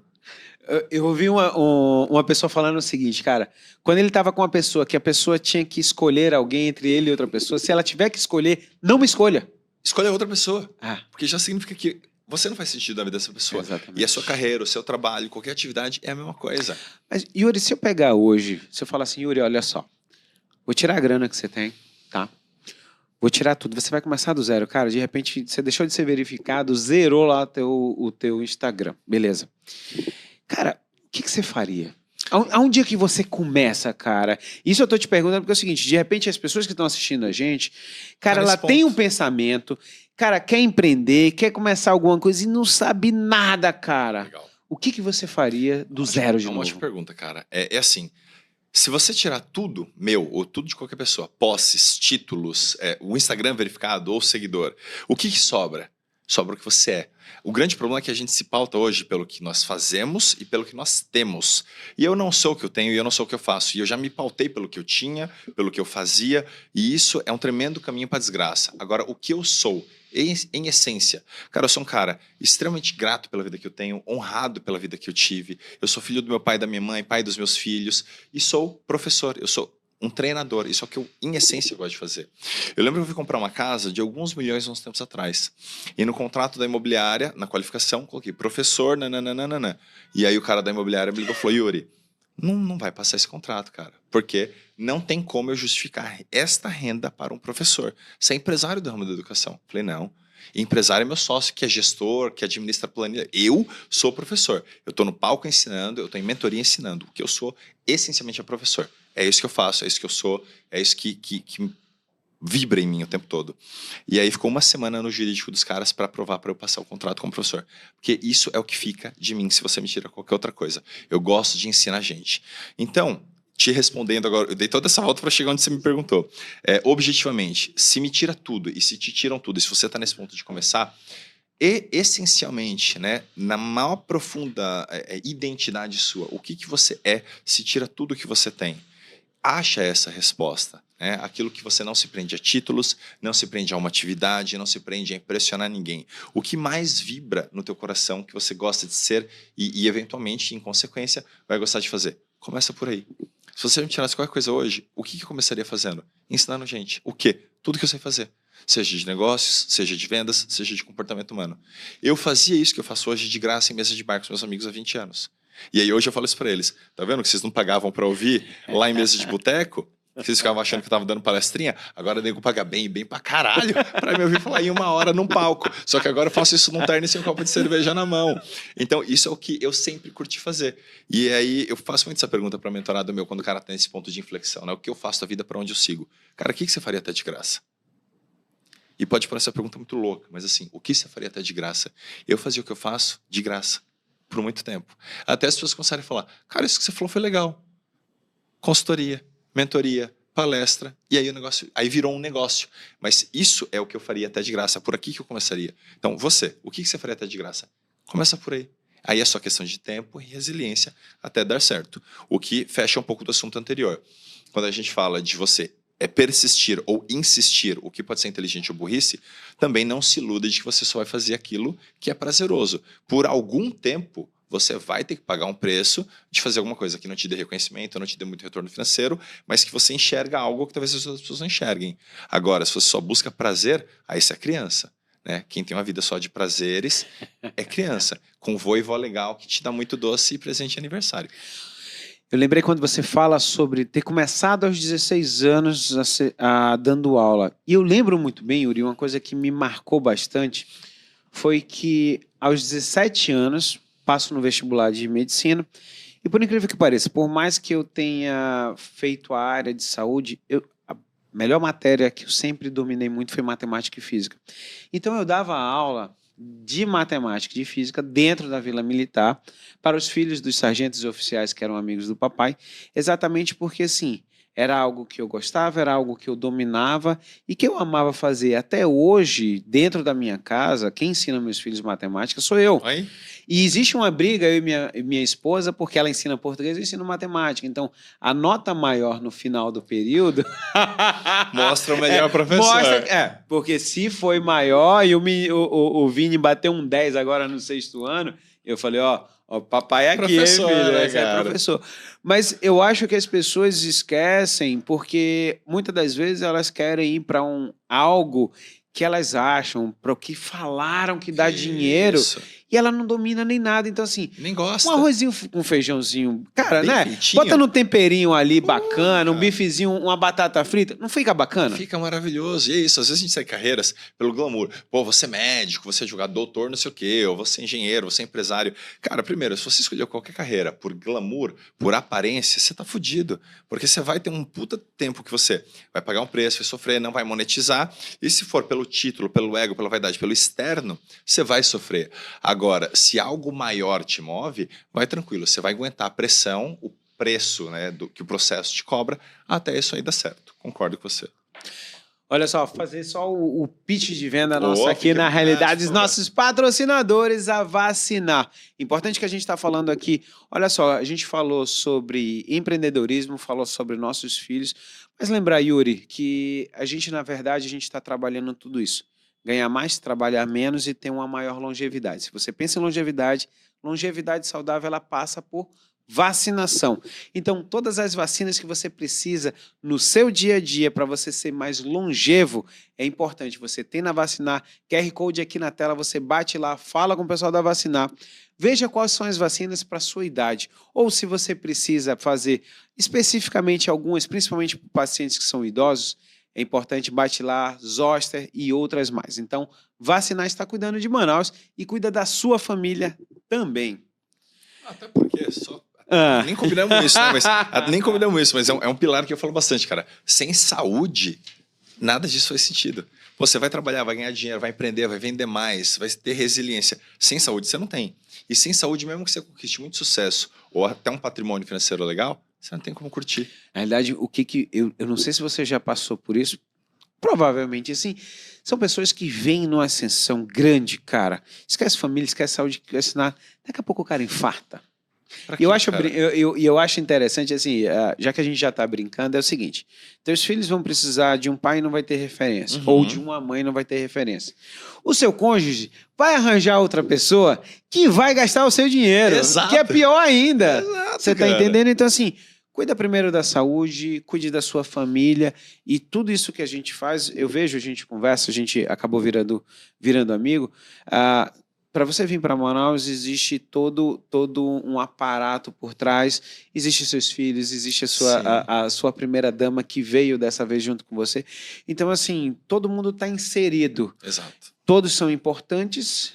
Eu ouvi uma pessoa falando o seguinte, cara, quando ele tava com uma pessoa, que a pessoa tinha que escolher alguém entre ele e outra pessoa, se ela tiver que escolher, não me escolha. Escolha outra pessoa. Porque já significa que você não faz sentido na vida dessa pessoa. Exatamente. E a sua carreira, o seu trabalho, qualquer atividade é a mesma coisa. Mas, Yuri, se eu pegar hoje, se eu falar assim, Yuri, olha só, vou tirar a grana que você tem, tá? Vou tirar tudo. Você vai começar do zero. Cara, de repente, você deixou de ser verificado, zerou lá o teu Instagram. Beleza. Cara, o que você faria? Aonde é que você começa, cara? Isso eu tô te perguntando porque é o seguinte, de repente as pessoas que estão assistindo a gente, cara, ela tem um pensamento, cara, quer empreender, quer começar alguma coisa e não sabe nada, cara. Legal. O que você faria do zero de novo? É uma ótima pergunta, cara. É assim, se você tirar tudo meu ou tudo de qualquer pessoa, posses, títulos, o Instagram verificado ou seguidor, o que sobra? sobra o que você é. O grande problema é que a gente se pauta hoje pelo que nós fazemos e pelo que nós temos. E eu não sou o que eu tenho e eu não sou o que eu faço. E eu já me pautei pelo que eu tinha, pelo que eu fazia, e isso é um tremendo caminho para a desgraça. Agora, o que eu sou, em essência, cara, eu sou um cara extremamente grato pela vida que eu tenho, honrado pela vida que eu tive. Eu sou filho do meu pai e da minha mãe, pai dos meus filhos, e sou professor, eu sou um treinador. Isso é o que eu, em essência, gosto de fazer. Eu lembro que eu fui comprar uma casa de alguns milhões uns tempos atrás. E no contrato da imobiliária, na qualificação, coloquei professor, nananana. E aí o cara da imobiliária me ligou e falou, Yuri, não vai passar esse contrato, cara. Porque não tem como eu justificar esta renda para um professor. Você é empresário do ramo da educação. Falei, não. Empresário é meu sócio, que é gestor, que administra planilha. Eu sou professor. Eu estou no palco ensinando, eu estou em mentoria ensinando. O que eu sou, essencialmente, é professor. É isso que eu faço, é isso que eu sou, é isso que vibra em mim o tempo todo. E aí ficou uma semana no jurídico dos caras para aprovar para eu passar o contrato como professor. Porque isso é o que fica de mim se você me tira qualquer outra coisa. Eu gosto de ensinar gente. Então, te respondendo agora, eu dei toda essa volta para chegar onde você me perguntou. Objetivamente, se me tira tudo e se te tiram tudo, e se você está nesse ponto de começar, e essencialmente, né, na maior profunda identidade sua, o que você é se tira tudo que você tem? Acha essa resposta. Né? Aquilo que você não se prende a títulos, não se prende a uma atividade, não se prende a impressionar ninguém. O que mais vibra no teu coração, que você gosta de ser e eventualmente, em consequência, vai gostar de fazer. Começa por aí. Se você me tirasse qualquer coisa hoje, o que eu começaria fazendo? Ensinando gente. O quê? Tudo que eu sei fazer. Seja de negócios, seja de vendas, seja de comportamento humano. Eu fazia isso que eu faço hoje de graça em mesa de bar com os meus amigos há 20 anos. E aí hoje eu falo isso para eles. Tá vendo que vocês não pagavam para ouvir lá em mesa de boteco? Vocês ficavam achando que eu tava dando palestrinha? Agora eu nego paga bem pra caralho para me ouvir falar em 1 hora num palco. Só que agora eu faço isso num terno e sem um copo de cerveja na mão. Então isso é o que eu sempre curti fazer. E aí eu faço muito essa pergunta para mentorado meu quando o cara tá nesse ponto de inflexão, né? O que eu faço da vida, para onde eu sigo? Cara, o que você faria até de graça? E pode parecer uma pergunta muito louca, mas assim, o que você faria até de graça? Eu fazia o que eu faço de graça. Por muito tempo. Até as pessoas começarem a falar, cara, isso que você falou foi legal. Consultoria, mentoria, palestra, e aí o negócio, aí virou um negócio. Mas isso é o que eu faria até de graça, por aqui que eu começaria. Então, você, o que você faria até de graça? Começa por aí. Aí é só questão de tempo e resiliência até dar certo. O que fecha um pouco do assunto anterior. Quando a gente fala de você persistir ou insistir, o que pode ser inteligente ou burrice, também não se iluda de que você só vai fazer aquilo que é prazeroso. Por algum tempo, você vai ter que pagar um preço de fazer alguma coisa que não te dê reconhecimento, não te dê muito retorno financeiro, mas que você enxerga algo que talvez as outras pessoas não enxerguem. Agora, se você só busca prazer, aí você é criança. Né? Quem tem uma vida só de prazeres é criança, com vô e vó legal que te dá muito doce e presente de aniversário. Eu lembrei quando você fala sobre ter começado aos 16 anos dando aula. E eu lembro muito bem, Yuri, uma coisa que me marcou bastante foi que aos 17 anos passo no vestibular de medicina e, por incrível que pareça, por mais que eu tenha feito a área de saúde, a melhor matéria que eu sempre dominei muito foi matemática e física. Então eu dava aula de matemática e de física dentro da Vila Militar para os filhos dos sargentos e oficiais que eram amigos do papai, exatamente porque, assim, era algo que eu gostava, era algo que eu dominava e que eu amava fazer. Até hoje, dentro da minha casa, quem ensina meus filhos matemática sou eu. Oi? E existe uma briga, eu e minha esposa, porque ela ensina português e eu ensino matemática. Então, a nota maior no final do período... Mostra o melhor professor. Porque se foi maior e o Vini bateu um 10 agora no 6º ano, eu falei, ó, papai é aqui, professor, filho, né, esse é professor. Mas eu acho que as pessoas esquecem porque muitas das vezes elas querem ir para algo que elas acham, para o que falaram que dá dinheiro, e ela não domina nem nada. Então, assim, nem gosta. Um arrozinho com um feijãozinho, cara, bem né? Feitinho. Bota no temperinho ali bacana, um bifezinho, uma batata frita, não fica bacana? Fica maravilhoso. E é isso, às vezes a gente segue carreiras pelo glamour. Pô, você é médico, você é advogado, doutor, não sei o quê, ou você é engenheiro, você é empresário. Cara, primeiro, se você escolher qualquer carreira por glamour, por aparência, você tá fudido. Porque você vai ter um puta tempo que você vai pagar um preço, vai sofrer, não vai monetizar. E se for pelo título, pelo ego, pela vaidade, pelo externo, você vai sofrer. Agora, se algo maior te move, vai tranquilo, você vai aguentar a pressão, o preço, né, que o processo te cobra, até isso aí dar certo. Concordo com você. Olha só, fazer só o pitch de venda nosso Oh, aqui, fica na à realidade, vontade, os por favor. nossos patrocinadores a vacinar. Importante que a gente está falando aqui, olha só, a gente falou sobre empreendedorismo, falou sobre nossos filhos, mas lembrar, Yuri, que a gente, na verdade, a gente está trabalhando tudo isso. Ganhar mais, trabalhar menos e ter uma maior longevidade. Se você pensa em longevidade, longevidade saudável, ela passa por vacinação. Então, todas as vacinas que você precisa no seu dia a dia para você ser mais longevo, é importante. Você tem na Vacinar, QR Code aqui na tela, você bate lá, fala com o pessoal da Vacinar, veja quais são as vacinas para a sua idade. Ou se você precisa fazer especificamente algumas, principalmente para pacientes que são idosos, é importante, bate lá, Zoster e outras mais. Então, Vacinar está cuidando de Manaus e cuida da sua família também. Até porque só. Ah. Nem combinamos isso, né? Nem combinamos isso, mas é um pilar que eu falo bastante, cara. Sem saúde, nada disso faz sentido. Você vai trabalhar, vai ganhar dinheiro, vai empreender, vai vender mais, vai ter resiliência. Sem saúde, você não tem. E sem saúde, mesmo que você conquiste muito sucesso ou até um patrimônio financeiro legal, você não tem como curtir. Na realidade, eu não sei se você já passou por isso, provavelmente, assim, são pessoas que vêm numa ascensão grande, cara. Esquece família, esquece saúde, esquece nada. Daqui a pouco o cara infarta. E eu acho interessante, assim, já que a gente já está brincando, é o seguinte: teus filhos vão precisar de um pai e não vai ter referência, ou de uma mãe e não vai ter referência. O seu cônjuge vai arranjar outra pessoa que vai gastar o seu dinheiro, Exato. que é pior ainda. Exato, Você está cara. entendendo? Então, assim, cuida primeiro da saúde, cuide da sua família e tudo isso que a gente faz, eu vejo, a gente conversa, a gente acabou virando amigo. Para você vir para Manaus, existe todo um aparato por trás. Existem seus filhos, existe a sua primeira dama que veio dessa vez junto com você. Então, assim, todo mundo está inserido. Exato. Todos são importantes,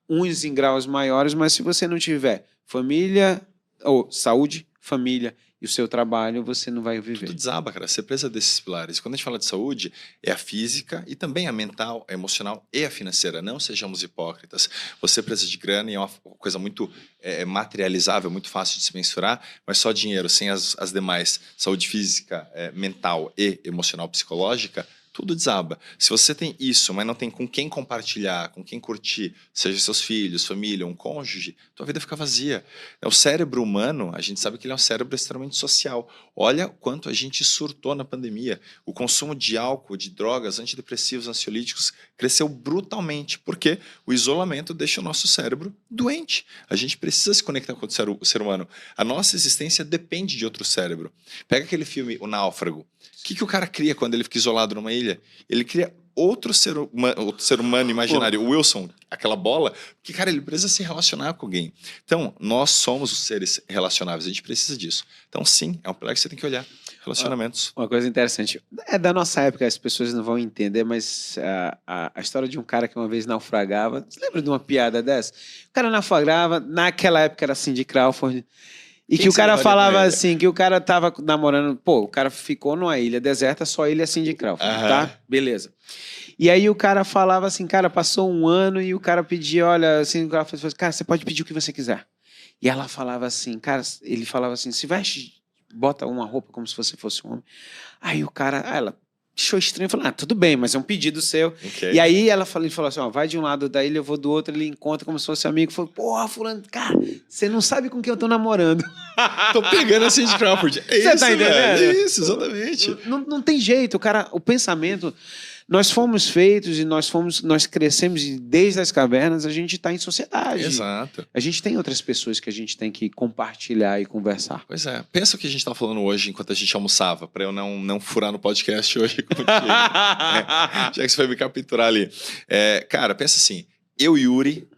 uns em graus maiores, mas se você não tiver família, ou saúde, família e o seu trabalho, você não vai viver. Tudo desaba, cara. Você precisa desses pilares. Quando a gente fala de saúde, é a física e também a mental, a emocional e a financeira. Não sejamos hipócritas. Você precisa de grana e é uma coisa muito materializável, muito fácil de se mensurar, mas só dinheiro, sem as demais, saúde física, mental e emocional, psicológica, tudo desaba. Se você tem isso, mas não tem com quem compartilhar, com quem curtir, seja seus filhos, família, um cônjuge, tua vida fica vazia. O cérebro humano, a gente sabe que ele é um cérebro extremamente social. Olha quanto a gente surtou na pandemia. O consumo de álcool, de drogas, antidepressivos, ansiolíticos cresceu brutalmente, porque o isolamento deixa o nosso cérebro doente. A gente precisa se conectar com o ser humano. A nossa existência depende de outro cérebro. Pega aquele filme O Náufrago. O que o cara cria quando ele fica isolado numa ilha? Ele cria outro ser humano imaginário, o Wilson, aquela bola, que, cara, ele precisa se relacionar com alguém. Então, nós somos os seres relacionáveis, a gente precisa disso. Então, sim, é um pilar que você tem que olhar. Relacionamentos. Uma coisa interessante, é da nossa época, as pessoas não vão entender, mas a história de um cara que uma vez naufragava, você lembra de uma piada dessa? O cara naufragava, naquela época era Cindy Crawford, e que o cara falava assim, que o cara tava namorando, o cara ficou numa ilha deserta, só ele é Cindy Crawford, tá? Beleza. E aí o cara falava assim, cara, passou um ano e o cara pedia, olha, assim, o cara falou assim, cara, você pode pedir o que você quiser. E ela falava assim, cara, ele falava assim, se veste, bota uma roupa como se você fosse um homem. Aí o cara, ela achou estranho, falou, tudo bem, mas é um pedido seu. Okay. E aí ele falou assim, vai de um lado da ilha, eu vou do outro, ele encontra como se fosse amigo, falou, porra, fulano, cara, você não sabe com quem eu tô namorando. Tô pegando a Cindy Crawford. Você tá entendendo? É isso, exatamente. Não tem jeito, o pensamento... Nós fomos feitos e nós crescemos e desde as cavernas a gente está em sociedade. Exato. A gente tem outras pessoas que a gente tem que compartilhar e conversar. Pois é. Pensa o que a gente está falando hoje enquanto a gente almoçava, para eu não furar no podcast hoje contigo. Já que você foi me capturar ali. Cara, pensa assim, eu, Yuri,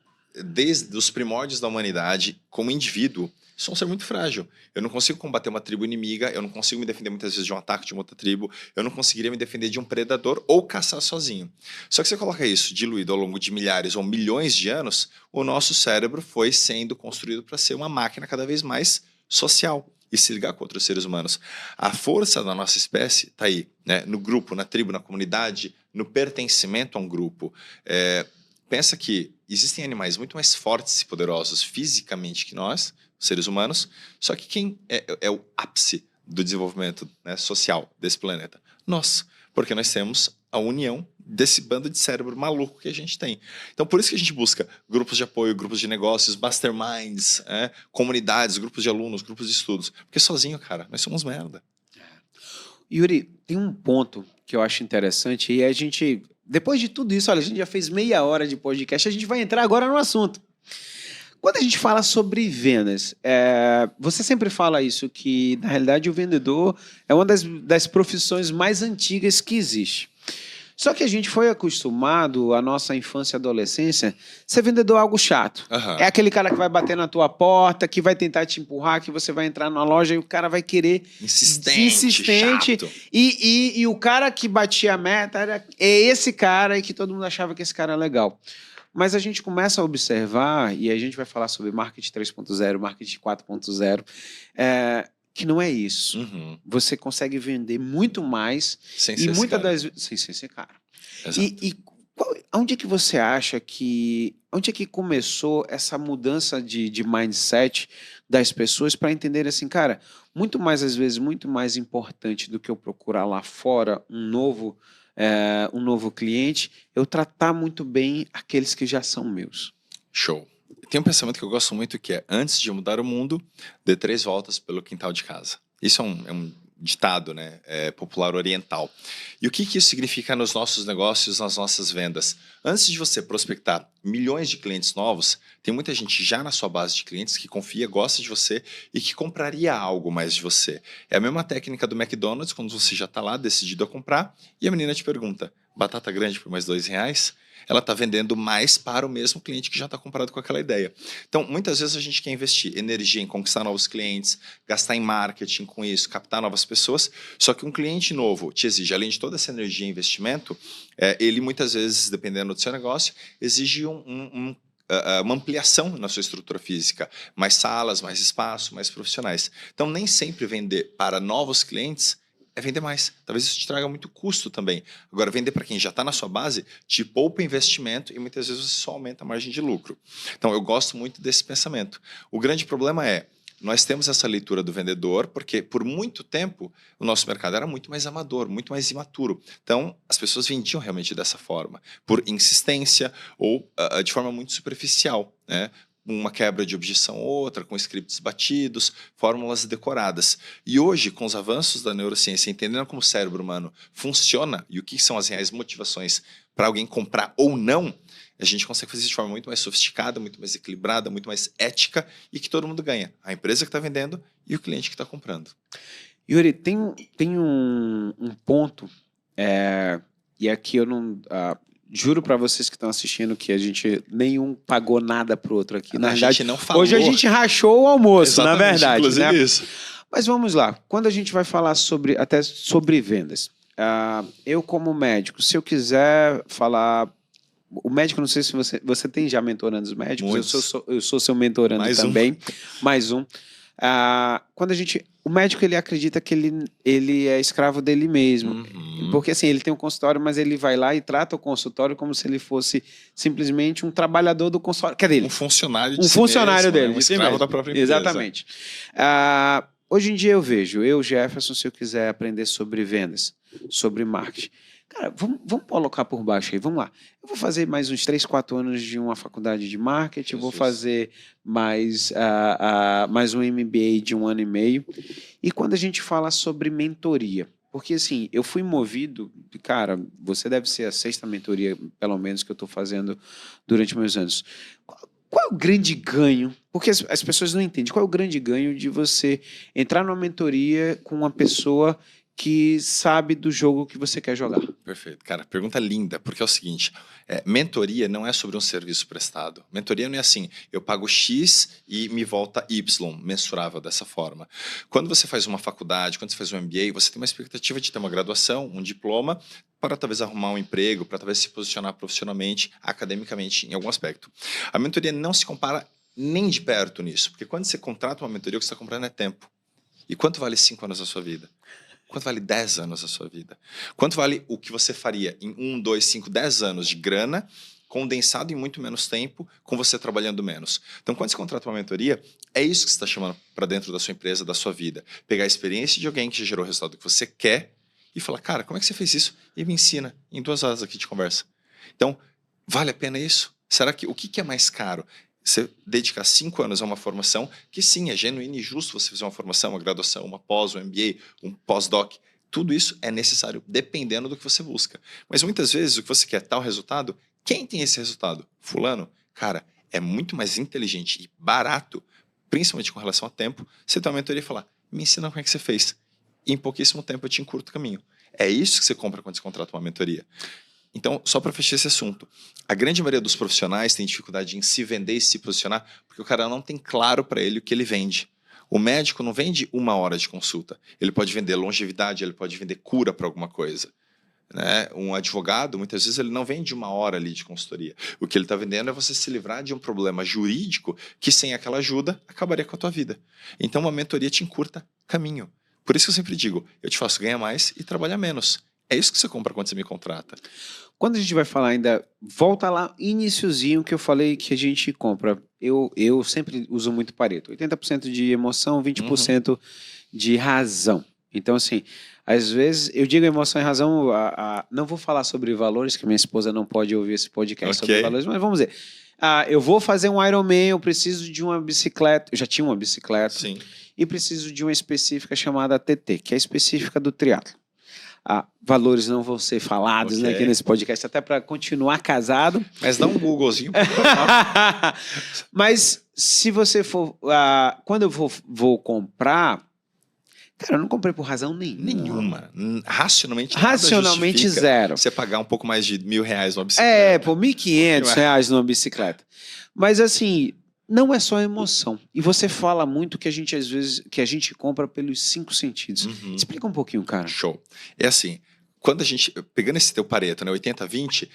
desde os primórdios da humanidade, como indivíduo, sou um ser muito frágil. Eu não consigo combater uma tribo inimiga, eu não consigo me defender muitas vezes de um ataque de uma outra tribo, eu não conseguiria me defender de um predador ou caçar sozinho. Só que você coloca isso diluído ao longo de milhares ou milhões de anos, o nosso cérebro foi sendo construído para ser uma máquina cada vez mais social e se ligar com outros seres humanos. A força da nossa espécie está aí, né? No grupo, na tribo, na comunidade, no pertencimento a um grupo. Pensa que existem animais muito mais fortes e poderosos fisicamente que nós, seres humanos, só que quem é o ápice do desenvolvimento, né, social desse planeta? Nós, porque nós temos a união desse bando de cérebro maluco que a gente tem. Então, por isso que a gente busca grupos de apoio, grupos de negócios, masterminds, comunidades, grupos de alunos, grupos de estudos. Porque sozinho, cara, nós somos merda. Yuri, tem um ponto que eu acho interessante e a gente, depois de tudo isso, olha, a gente já fez meia hora de podcast, a gente vai entrar agora no assunto. Quando a gente fala sobre vendas, você sempre fala isso, que na realidade o vendedor é uma das profissões mais antigas que existe. Só que a gente foi acostumado, a nossa infância e adolescência, ser vendedor é algo chato. Uhum. É aquele cara que vai bater na tua porta, que vai tentar te empurrar, que você vai entrar na loja e o cara vai querer... Insistente. Chato. E o cara que batia a meta é esse cara e que todo mundo achava que esse cara é legal. Mas a gente começa a observar, e a gente vai falar sobre marketing 3.0, marketing 4.0, que não é isso. Uhum. Você consegue vender muito mais sem ser muitas das vezes sem ser cara. Exato. Onde é que você acha que... Onde é que começou essa mudança de mindset das pessoas para entender assim, cara, muito mais, às vezes, muito mais importante do que eu procurar lá fora um novo cliente, eu tratar muito bem aqueles que já são meus. Show. Tem um pensamento que eu gosto muito que é: antes de mudar o mundo, dê 3 voltas pelo quintal de casa. Isso é um ditado, né? Popular oriental. E o que isso significa nos nossos negócios, nas nossas vendas? Antes de você prospectar milhões de clientes novos, tem muita gente já na sua base de clientes que confia, gosta de você e que compraria algo mais de você. É a mesma técnica do McDonald's, quando você já está lá decidido a comprar e a menina te pergunta: batata grande por mais R$2? Ela está vendendo mais para o mesmo cliente que já está comprado com aquela ideia. Então, muitas vezes a gente quer investir energia em conquistar novos clientes, gastar em marketing com isso, captar novas pessoas, só que um cliente novo te exige, além de toda essa energia e investimento, ele muitas vezes, dependendo do seu negócio, exige uma ampliação na sua estrutura física, mais salas, mais espaço, mais profissionais. Então, nem sempre vender para novos clientes é vender mais. Talvez isso te traga muito custo também. Agora, vender para quem já está na sua base te poupa investimento e muitas vezes você só aumenta a margem de lucro. Então, eu gosto muito desse pensamento. O grande problema é, nós temos essa leitura do vendedor porque, por muito tempo, o nosso mercado era muito mais amador, muito mais imaturo. Então, as pessoas vendiam realmente dessa forma, por insistência ou de forma muito superficial, né? Uma quebra de objeção ou outra, com scripts batidos, fórmulas decoradas. E hoje, com os avanços da neurociência, entendendo como o cérebro humano funciona e o que são as reais motivações para alguém comprar ou não, a gente consegue fazer isso de forma muito mais sofisticada, muito mais equilibrada, muito mais ética e que todo mundo ganha. A empresa que está vendendo e o cliente que está comprando. Yuri, tem um ponto, e aqui eu não... juro para vocês que estão assistindo que a gente nenhum pagou nada pro outro aqui. Na verdade, gente não falou. Hoje a gente rachou o almoço, exatamente, na verdade. Inclusive né? Isso. Mas vamos lá. Quando a gente vai falar sobre vendas, eu como médico, se eu quiser falar... O médico, não sei se você tem já mentorando os médicos. Eu sou seu mentorando mais também. Mais um. Quando o médico ele acredita que ele é escravo dele mesmo. Uhum. Porque assim, ele tem um consultório, mas ele vai lá e trata o consultório como se ele fosse simplesmente um trabalhador do consultório. Que é dele. Um funcionário dele. Um escravo da própria empresa. Exatamente. Hoje em dia eu vejo, Jefferson, se eu quiser aprender sobre vendas, sobre marketing, cara, vamos colocar por baixo aí, vamos lá. Eu vou fazer mais uns 3, 4 anos de uma faculdade de marketing, vou fazer mais um MBA de 1 ano e meio. E quando a gente fala sobre mentoria, porque assim, eu fui movido, cara, você deve ser a 6ª mentoria, pelo menos, que eu estou fazendo durante meus anos. Qual é o grande ganho? Porque as pessoas não entendem. Qual é o grande ganho de você entrar numa mentoria com uma pessoa que sabe do jogo que você quer jogar? Perfeito. Cara, pergunta linda, porque é o seguinte, mentoria não é sobre um serviço prestado. Mentoria não é assim, eu pago X e me volta Y, mensurável dessa forma. Quando você faz uma faculdade, quando você faz um MBA, você tem uma expectativa de ter uma graduação, um diploma, para talvez arrumar um emprego, para talvez se posicionar profissionalmente, academicamente, em algum aspecto. A mentoria não se compara nem de perto nisso, porque quando você contrata uma mentoria, o que você está comprando é tempo. E quanto vale 5 anos da sua vida? Quanto vale 10 anos da sua vida? Quanto vale o que você faria em 1, 2, 5, 10 anos de grana, condensado em muito menos tempo, com você trabalhando menos? Então, quando você contrata uma mentoria, é isso que você está chamando para dentro da sua empresa, da sua vida. Pegar a experiência de alguém que já gerou o resultado que você quer e fala, cara, como é que você fez isso? E me ensina em 2 horas aqui de conversa. Então, vale a pena isso? Será que o que é mais caro? Você dedicar 5 anos a uma formação, que sim, é genuíno e justo você fazer uma formação, uma graduação, uma pós, um MBA, um pós-doc. Tudo isso é necessário, dependendo do que você busca. Mas muitas vezes o que você quer é tal resultado, quem tem esse resultado? Fulano? Cara, é muito mais inteligente e barato, principalmente com relação a tempo, você ter uma mentoria e falar, me ensina como é que você fez. E em pouquíssimo tempo eu te encurto o caminho. É isso que você compra quando você contrata uma mentoria. Então, só para fechar esse assunto, a grande maioria dos profissionais tem dificuldade em se vender e se posicionar porque o cara não tem claro para ele o que ele vende. O médico não vende 1 hora de consulta. Ele pode vender longevidade, ele pode vender cura para alguma coisa. Né? Um advogado, muitas vezes, ele não vende 1 hora ali de consultoria. O que ele está vendendo é você se livrar de um problema jurídico que, sem aquela ajuda, acabaria com a tua vida. Então, uma mentoria te encurta caminho. Por isso que eu sempre digo, eu te faço ganhar mais e trabalhar menos. É isso que você compra quando você me contrata. Quando a gente vai falar ainda, volta lá, iniciozinho que eu falei que a gente compra. Eu sempre uso muito Pareto. 80% de emoção, 20% de razão. Então, assim, às vezes, eu digo emoção e razão, não vou falar sobre valores, que minha esposa não pode ouvir esse podcast sobre valores, mas vamos dizer, eu vou fazer um Ironman, eu preciso de uma bicicleta, eu já tinha uma bicicleta, Sim. E preciso de uma específica chamada TT, que é específica do triatlo. Valores não vão ser falados né, aqui nesse podcast, até para continuar casado. Mas dá um Googlezinho. Mas se você for... quando eu vou comprar... Cara, eu não comprei por razão nenhuma. Racionalmente zero. Você pagar um pouco mais de R$1.000 numa bicicleta. Por R$1.500 numa bicicleta. Mas assim... Não é só emoção. E você fala muito que a gente, às vezes, que a gente compra pelos 5 sentidos. Explica um pouquinho, cara. Show. É assim, quando a gente, pegando esse teu Pareto, né, 80-20,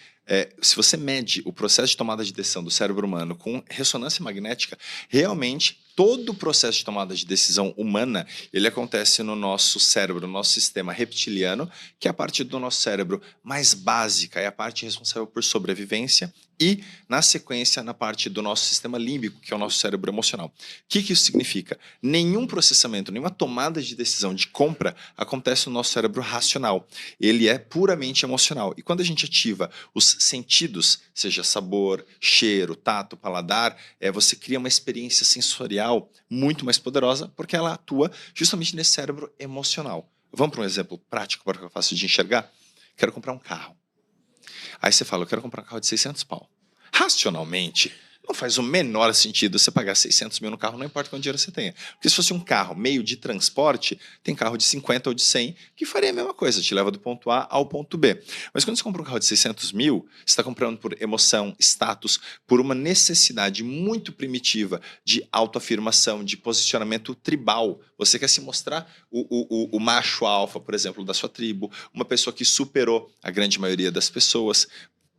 se você mede o processo de tomada de decisão do cérebro humano com ressonância magnética, realmente todo o processo de tomada de decisão humana, ele acontece no nosso cérebro, no nosso sistema reptiliano, que é a parte do nosso cérebro mais básica, é a parte responsável por sobrevivência, e, na sequência, na parte do nosso sistema límbico, que é o nosso cérebro emocional. O que isso significa? Nenhum processamento, nenhuma tomada de decisão de compra acontece no nosso cérebro racional. Ele é puramente emocional. E quando a gente ativa os sentidos, seja sabor, cheiro, tato, paladar, você cria uma experiência sensorial muito mais poderosa, porque ela atua justamente nesse cérebro emocional. Vamos para um exemplo prático para que eu faça de enxergar? Quero comprar um carro. Aí você fala, eu quero comprar um carro de 600 pau. Racionalmente, não faz o menor sentido você pagar 600 mil no carro, não importa quanto dinheiro você tenha. Porque se fosse um carro meio de transporte, tem carro de 50 ou de 100 que faria a mesma coisa, te leva do ponto A ao ponto B. Mas quando você compra um carro de 600 mil, você está comprando por emoção, status, por uma necessidade muito primitiva de autoafirmação, de posicionamento tribal. Você quer se mostrar o macho alfa, por exemplo, da sua tribo, uma pessoa que superou a grande maioria das pessoas.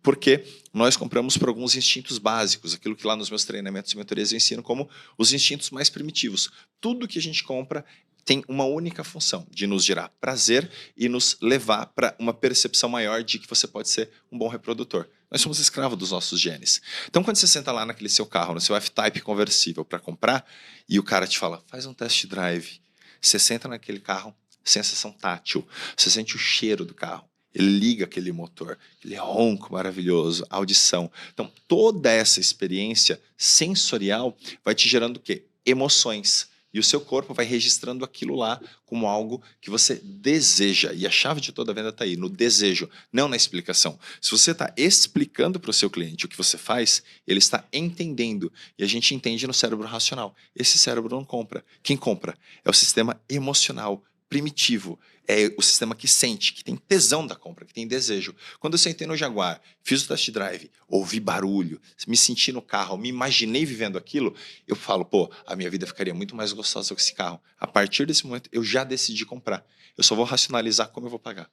Porque nós compramos por alguns instintos básicos, aquilo que lá nos meus treinamentos e mentorias eu ensino como os instintos mais primitivos. Tudo que a gente compra tem uma única função, de nos gerar prazer e nos levar para uma percepção maior de que você pode ser um bom reprodutor. Nós somos escravos dos nossos genes. Então, quando você senta lá naquele seu carro, no seu F-Type conversível para comprar, e o cara te fala, faz um test drive. Você senta naquele carro, sensação tátil, você sente o cheiro do carro. Ele liga aquele motor, aquele ronco maravilhoso, audição. Então, toda essa experiência sensorial vai te gerando o quê? Emoções. E o seu corpo vai registrando aquilo lá como algo que você deseja. E a chave de toda a venda está aí, no desejo, não na explicação. Se você está explicando para o seu cliente o que você faz, ele está entendendo. E a gente entende no cérebro racional. Esse cérebro não compra. Quem compra é o sistema emocional, primitivo. É o sistema que sente, que tem tesão da compra, que tem desejo. Quando eu sentei no Jaguar, fiz o test drive, ouvi barulho, me senti no carro, me imaginei vivendo aquilo, eu falo, a minha vida ficaria muito mais gostosa com esse carro. A partir desse momento, eu já decidi comprar. Eu só vou racionalizar como eu vou pagar.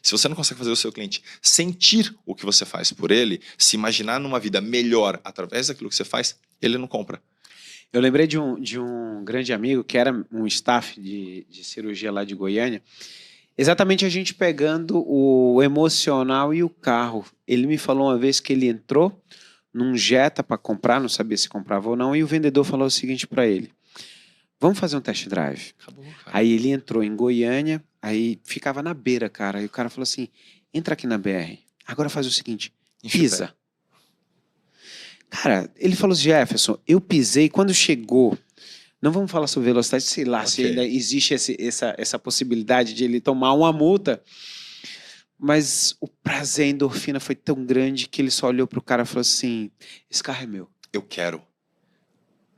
Se você não consegue fazer o seu cliente sentir o que você faz por ele, se imaginar numa vida melhor através daquilo que você faz, ele não compra. Eu lembrei de um grande amigo que era um staff de cirurgia lá de Goiânia. Exatamente a gente pegando o emocional e o carro. Ele me falou uma vez que ele entrou num Jetta para comprar, não sabia se comprava ou não, e o vendedor falou o seguinte para ele. vamos fazer um test drive. Acabou, cara. Aí ele entrou em Goiânia, aí ficava na beira, cara. Aí o cara falou assim, entra aqui na BR. Agora faz o seguinte, Enche o pisa. pé. Cara, ele falou assim, Jefferson, eu pisei, quando chegou... Não vamos falar sobre velocidade, sei lá se Ok. ainda existe essa possibilidade de ele tomar uma multa. Mas o prazer, a endorfina foi tão grande que ele só olhou pro cara e falou assim, esse carro é meu. Eu quero.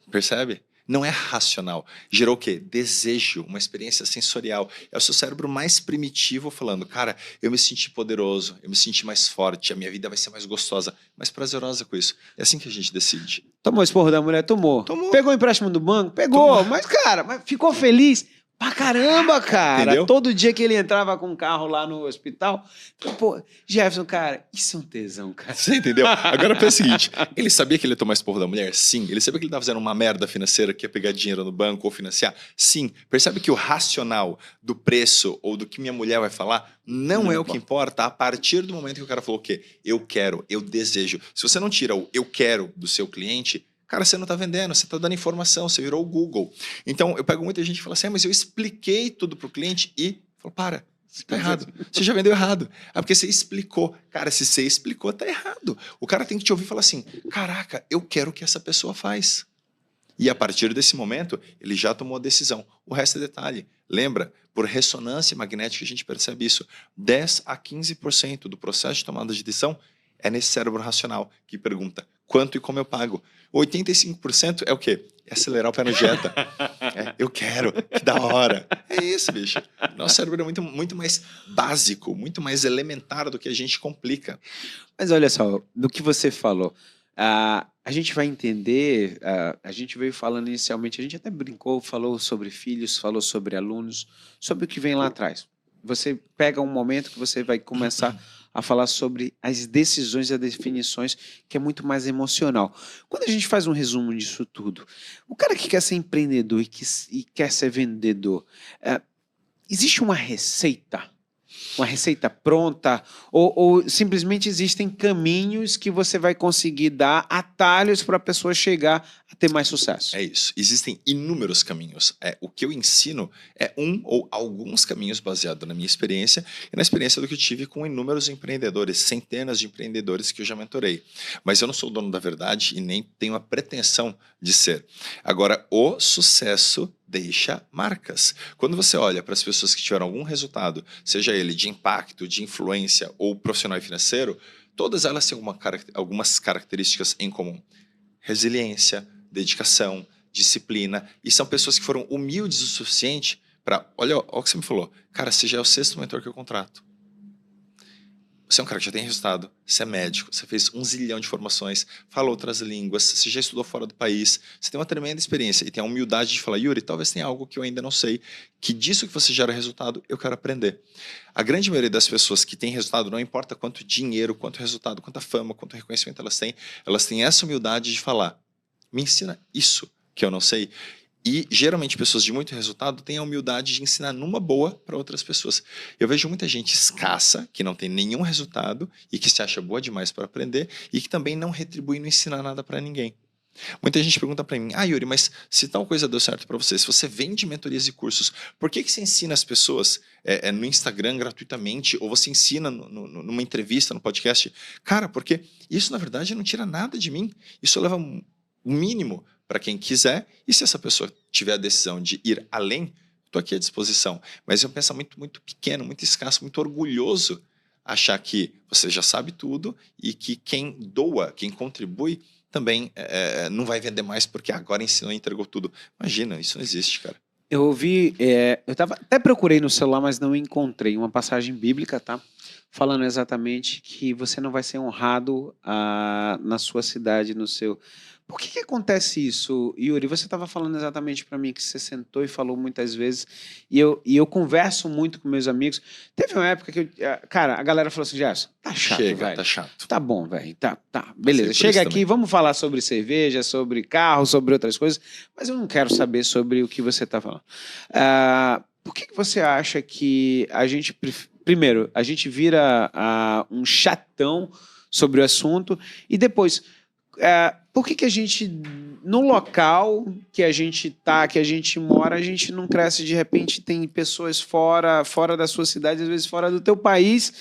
Percebe? Não é racional. Gerou o quê? Desejo, uma experiência sensorial. É o seu cérebro mais primitivo falando, cara, eu me senti poderoso, eu me senti mais forte, a minha vida vai ser mais gostosa, mais prazerosa com isso. É assim que a gente decide. Tomou esporro da mulher? Tomou. Tomou. Pegou o empréstimo do banco? Pegou. Tomou. Mas, cara, ficou feliz pra caramba, cara. Entendeu? Todo dia que ele entrava com o carro lá no hospital, pô, Jefferson, cara, isso é um tesão, cara. Você entendeu? Agora pensa o seguinte, ele sabia que ele ia tomar esporro da mulher? Sim. Ele sabia que ele estava fazendo uma merda financeira, que ia pegar dinheiro no banco ou financiar? Sim. Percebe que o racional do preço ou do que minha mulher vai falar não é o que importa a partir do momento que o cara falou o quê? Eu quero, eu desejo. Se você não tira o eu quero do seu cliente, cara, você não está vendendo, você está dando informação, você virou o Google. Então, eu pego muita gente e falo assim, mas eu expliquei tudo para o cliente e... Falo, para, tá errado. Você já vendeu errado. Ah, porque você explicou. Cara, se você explicou, tá errado. O cara tem que te ouvir e falar assim, caraca, eu quero o que essa pessoa faz. E a partir desse momento, ele já tomou a decisão. O resto é detalhe. Lembra, por ressonância magnética a gente percebe isso. 10 a 15% do processo de tomada de decisão é nesse cérebro racional, que pergunta quanto e como eu pago. 85% é o quê? É acelerar o pé no Jetta. Eu quero, que da hora. É isso, bicho. Nosso cérebro é muito mais básico, muito mais elementar do que a gente complica. Mas olha só, do que você falou, a gente vai entender, a gente veio falando inicialmente, a gente até brincou, falou sobre filhos, falou sobre alunos, sobre o que vem lá atrás. Você pega um momento que você vai começar a falar sobre as decisões e as definições, que é muito mais emocional. Quando a gente faz um resumo disso tudo, o cara que quer ser empreendedor e quer ser vendedor, existe uma receita pronta, ou simplesmente existem caminhos que você vai conseguir dar, atalhos para a pessoa chegar a ter mais sucesso? É isso. Existem inúmeros caminhos. O que eu ensino é um ou alguns caminhos baseado na minha experiência e na experiência do que eu tive com inúmeros empreendedores, centenas de empreendedores que eu já mentorei. Mas eu não sou o dono da verdade e nem tenho a pretensão de ser. Agora, o sucesso deixa marcas. Quando você olha para as pessoas que tiveram algum resultado, seja ele de impacto, de influência ou profissional e financeiro, todas elas têm algumas características em comum. Resiliência, dedicação, disciplina, e são pessoas que foram humildes o suficiente para... Olha o que você me falou. Cara, você já é o 6º mentor que eu contrato. Você é um cara que já tem resultado, você é médico, você fez 1 zilhão de formações, fala outras línguas, você já estudou fora do país, você tem uma tremenda experiência e tem a humildade de falar, Yuri, talvez tenha algo que eu ainda não sei, que disso que você gera resultado, eu quero aprender. A grande maioria das pessoas que têm resultado, não importa quanto dinheiro, quanto resultado, quanta fama, quanto reconhecimento elas têm essa humildade de falar, me ensina isso que eu não sei. E, geralmente, pessoas de muito resultado têm a humildade de ensinar numa boa para outras pessoas. Eu vejo muita gente escassa, que não tem nenhum resultado e que se acha boa demais para aprender e que também não retribui e não ensina nada para ninguém. Muita gente pergunta para mim, Yuri, mas se tal coisa deu certo para você, se você vende mentorias e cursos, por que você ensina as pessoas no Instagram gratuitamente ou você ensina numa entrevista, no podcast? Cara, porque isso, na verdade, não tira nada de mim. Isso leva o mínimo para quem quiser, e se essa pessoa tiver a decisão de ir além, estou aqui à disposição. Mas é um pensamento muito pequeno, muito escasso, muito orgulhoso, achar que você já sabe tudo e que quem doa, quem contribui, também não vai vender mais porque agora ensinou e entregou tudo. Imagina, isso não existe, cara. Eu ouvi, até procurei no celular, mas não encontrei uma passagem bíblica, tá? Falando exatamente que você não vai ser honrado na sua cidade, no seu... Por que acontece isso, Yuri? Você estava falando exatamente para mim que você sentou e falou muitas vezes, e eu converso muito com meus amigos. Teve uma época que, cara, a galera falou assim, Gerson, tá chato, Chega, velho. tá chato. Tá bom, velho, tá, beleza. Passei por Chega isso aqui, também. vamos falar sobre cerveja, sobre carro, sobre outras coisas, mas eu não quero saber sobre o que você está falando. Por que você acha que a gente... Primeiro, a gente vira um chatão sobre o assunto, e depois... por que a gente, no local que a gente tá, que a gente mora, a gente não cresce, de repente tem pessoas fora da sua cidade, às vezes fora do teu país,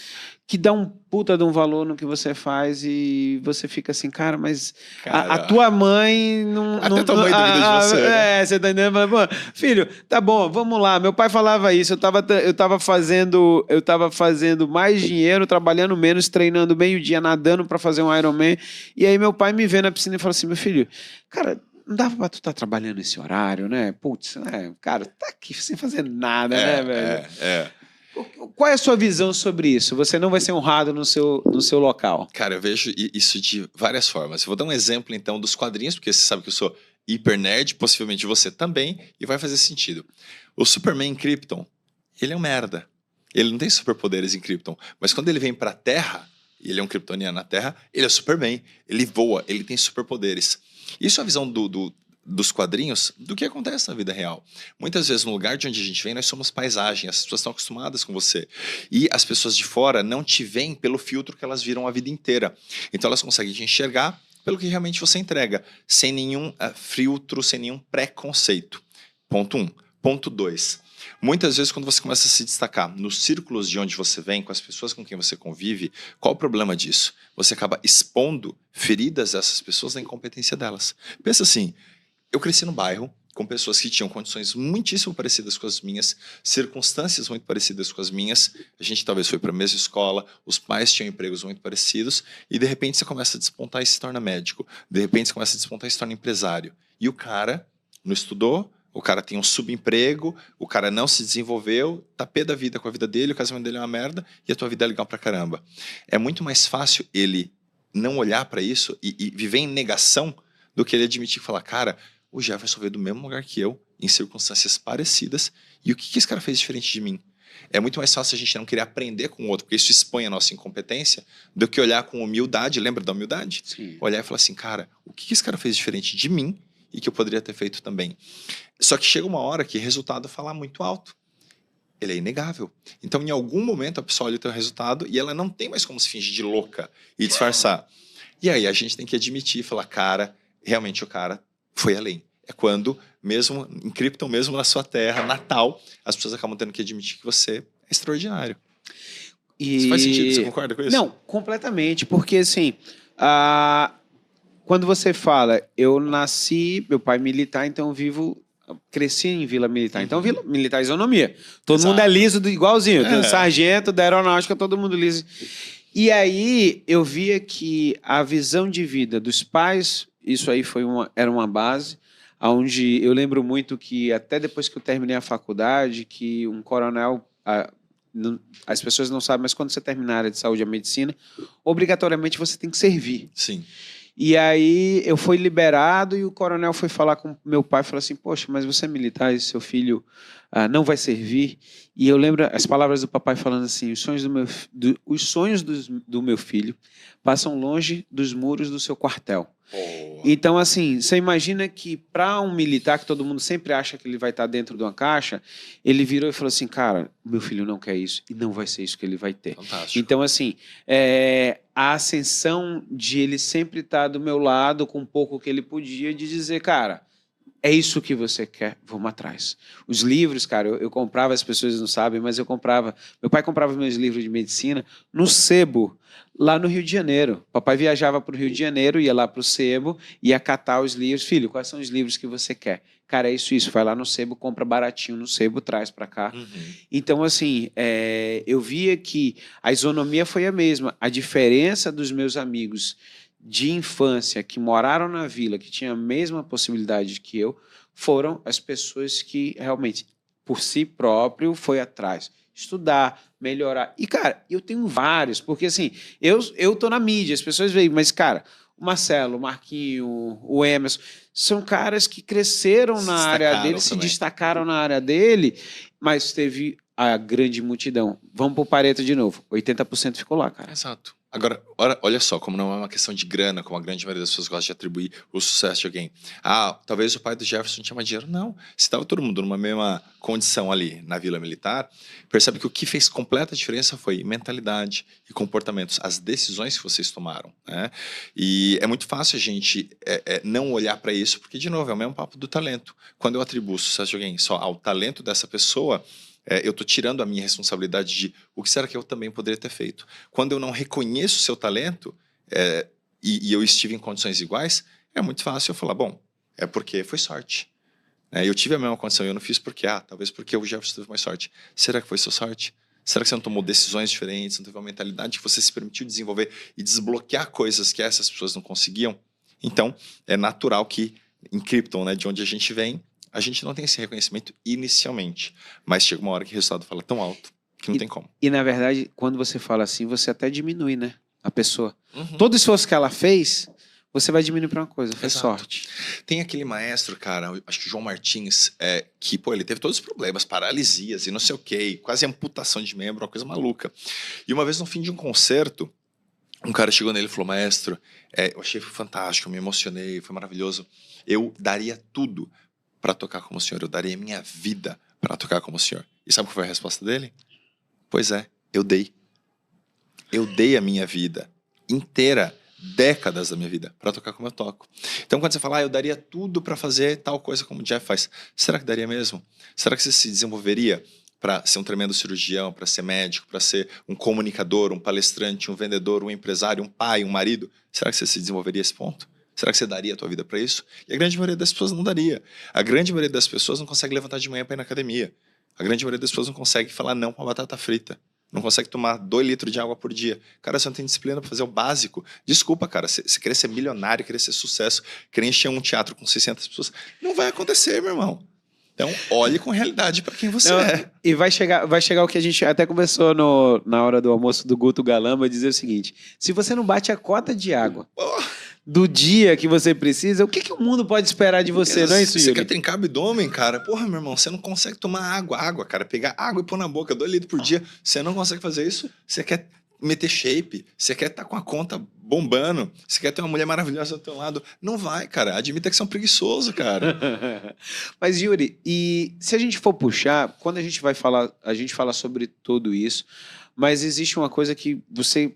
que dá um puta de um valor no que você faz e você fica assim, cara, mas a tua mãe não... Até tua mãe duvida de você, né? Você tá entendendo? Mas, pô, filho, tá bom, vamos lá. Meu pai falava isso, eu tava fazendo mais dinheiro, trabalhando menos, treinando meio-dia, nadando pra fazer um Ironman. E aí meu pai me vê na piscina e fala assim, meu filho, cara, não dava pra tu estar trabalhando esse horário, né? Putz, né? Cara, tá aqui sem fazer nada, né, velho? Qual é a sua visão sobre isso? Você não vai ser honrado no seu local. Cara, eu vejo isso de várias formas. Eu vou dar um exemplo, então, dos quadrinhos, porque você sabe que eu sou hiper nerd, possivelmente você também, e vai fazer sentido. O Superman em Krypton, ele é um merda. Ele não tem superpoderes em Krypton, mas quando ele vem pra Terra, e ele é um kryptoniano na Terra, ele é Superman, ele voa, ele tem superpoderes. Isso é a visão dos quadrinhos do que acontece na vida real. Muitas vezes, no lugar de onde a gente vem, nós somos paisagem, as pessoas estão acostumadas com você. E as pessoas de fora não te veem pelo filtro que elas viram a vida inteira. Então elas conseguem te enxergar pelo que realmente você entrega, sem nenhum filtro, sem nenhum preconceito. Ponto 1. Ponto 2. Muitas vezes, quando você começa a se destacar nos círculos de onde você vem, com as pessoas com quem você convive, qual o problema disso? Você acaba expondo feridas a essas pessoas da incompetência delas. Pensa assim, eu cresci no bairro com pessoas que tinham condições muitíssimo parecidas com as minhas, circunstâncias muito parecidas com as minhas. A gente talvez foi para a mesma escola, os pais tinham empregos muito parecidos, e de repente você começa a despontar e se torna médico. De repente você começa a despontar e se torna empresário. E o cara não estudou, o cara tem um subemprego, o cara não se desenvolveu, tá pé da vida com a vida dele, o casamento dele é uma merda e a tua vida é legal pra caramba. É muito mais fácil ele não olhar para isso e viver em negação do que ele admitir e falar, cara, o Jefferson veio do mesmo lugar que eu, em circunstâncias parecidas, e o que esse cara fez diferente de mim? É muito mais fácil a gente não querer aprender com o outro, porque isso expõe a nossa incompetência, do que olhar com humildade, lembra da humildade? Sim. Olhar e falar assim, cara, o que esse cara fez diferente de mim e que eu poderia ter feito também? Só que chega uma hora que o resultado fala muito alto. Ele é inegável. Então, em algum momento, a pessoa olha o teu resultado e ela não tem mais como se fingir de louca e disfarçar. E aí a gente tem que admitir e falar, cara, realmente o cara foi além. É quando, mesmo em Krypton, mesmo na sua terra natal, as pessoas acabam tendo que admitir que você é extraordinário. Isso faz sentido? Você concorda com isso? Não, completamente. Porque, assim, quando você fala, eu nasci, meu pai militar, então eu cresci em Vila Militar. Então, Vila Militar é isonomia. Todo mundo é liso igualzinho. Tem o sargento da aeronáutica, todo mundo liso. E aí, eu via que a visão de vida dos pais, isso aí era uma base, onde eu lembro muito que, até depois que eu terminei a faculdade, que um coronel... as pessoas não sabem, mas quando você terminar a área de saúde e a medicina, obrigatoriamente você tem que servir. Sim. E aí eu fui liberado e o coronel foi falar com meu pai e falou assim, poxa, mas você é militar e seu filho não vai servir? E eu lembro as palavras do papai falando assim, os sonhos do meu filho passam longe dos muros do seu quartel. Oh. Então, assim, você imagina que para um militar que todo mundo sempre acha que ele vai estar dentro de uma caixa, ele virou e falou assim, cara, meu filho não quer isso e não vai ser isso que ele vai ter. Fantástico. Então, assim, a ascensão de ele sempre estar do meu lado com um pouco que ele podia, de dizer, cara, é isso que você quer, vamos atrás. Os livros, cara, eu comprava, as pessoas não sabem, mas eu comprava, meu pai comprava meus livros de medicina no sebo, lá no Rio de Janeiro. Papai viajava para o Rio de Janeiro, ia lá para o sebo, ia catar os livros. Filho, quais são os livros que você quer? Cara, é isso. Vai lá no sebo, compra baratinho no sebo, traz para cá. Uhum. Então, assim, eu via que a isonomia foi a mesma. A diferença dos meus amigos de infância que moraram na vila, que tinham a mesma possibilidade que eu, foram as pessoas que realmente, por si próprio, foi atrás. Estudar, melhorar. E, cara, eu tenho vários, porque, assim, eu tô na mídia, as pessoas veem, mas, cara, o Marcelo, o Marquinho, o Emerson, são caras que cresceram na área dele, se destacaram na área dele, mas teve a grande multidão. Vamos pro Pareto de novo. 80% ficou lá, cara. Exato. Agora, olha só, como não é uma questão de grana, como a grande maioria das pessoas gosta de atribuir o sucesso de alguém. Talvez o pai do Jefferson tinha mais dinheiro. Não. Se estava todo mundo numa mesma condição ali na Vila Militar, percebe que o que fez completa diferença foi mentalidade e comportamentos, as decisões que vocês tomaram, né? E é muito fácil a gente não olhar para isso, porque, de novo, é o mesmo papo do talento. Quando eu atribuo o sucesso de alguém só ao talento dessa pessoa, eu estou tirando a minha responsabilidade de o que será que eu também poderia ter feito. Quando eu não reconheço o seu talento e eu estive em condições iguais, é muito fácil eu falar, bom, é porque foi sorte. Eu tive a mesma condição e eu não fiz porque, talvez porque o Jefferson teve mais sorte. Será que foi sua sorte? Será que você não tomou decisões diferentes, não teve uma mentalidade que você se permitiu desenvolver e desbloquear coisas que essas pessoas não conseguiam? Então, é natural que em Krypton, de onde a gente vem, a gente não tem esse reconhecimento inicialmente, mas chega uma hora que o resultado fala tão alto que não tem como. E, na verdade, quando você fala assim, você até diminui, né? A pessoa. Uhum. Todo esforço que ela fez, você vai diminuir para uma coisa, foi Exato. sorte. Tem aquele maestro, cara, acho que o João Martins, que, ele teve todos os problemas, paralisias e não sei o quê, quase amputação de membro, uma coisa maluca. E uma vez no fim de um concerto, um cara chegou nele e falou, maestro, eu achei fantástico, eu me emocionei, foi maravilhoso. Eu daria tudo para tocar como o senhor, eu daria minha vida para tocar como o senhor. E sabe qual foi a resposta dele? Pois é, eu dei. Eu dei a minha vida inteira, décadas da minha vida, para tocar como eu toco. Então, quando você fala, eu daria tudo para fazer tal coisa como o Jeff faz, será que daria mesmo? Será que você se desenvolveria para ser um tremendo cirurgião, para ser médico, para ser um comunicador, um palestrante, um vendedor, um empresário, um pai, um marido? Será que você se desenvolveria a esse ponto? Será que você daria a tua vida para isso? E a grande maioria das pessoas não daria. A grande maioria das pessoas não consegue levantar de manhã para ir na academia. A grande maioria das pessoas não consegue falar não com a batata frita. Não consegue tomar 2 litros de água por dia. Cara, você não tem disciplina para fazer o básico. Desculpa, cara. Você querer ser milionário, querer ser sucesso, querer encher um teatro com 600 pessoas, não vai acontecer, meu irmão. Então, olhe com realidade para quem você é. E vai chegar o que a gente até conversou na hora do almoço do Guto Galamba, dizer o seguinte, se você não bate a cota de água do dia que você precisa, o que o mundo pode esperar de você, não é isso, Yuri? Você quer trincar abdômen, cara? Porra, meu irmão, você não consegue tomar água, cara. Pegar água e pôr na boca, 2 litros por dia. Você não consegue fazer isso. Você quer meter shape, você quer estar com a conta bombando, você quer ter uma mulher maravilhosa do teu lado. Não vai, cara. Admita que você é um preguiçoso, cara. Mas, Yuri, e se a gente for puxar, quando a gente vai falar, a gente fala sobre tudo isso, mas existe uma coisa que você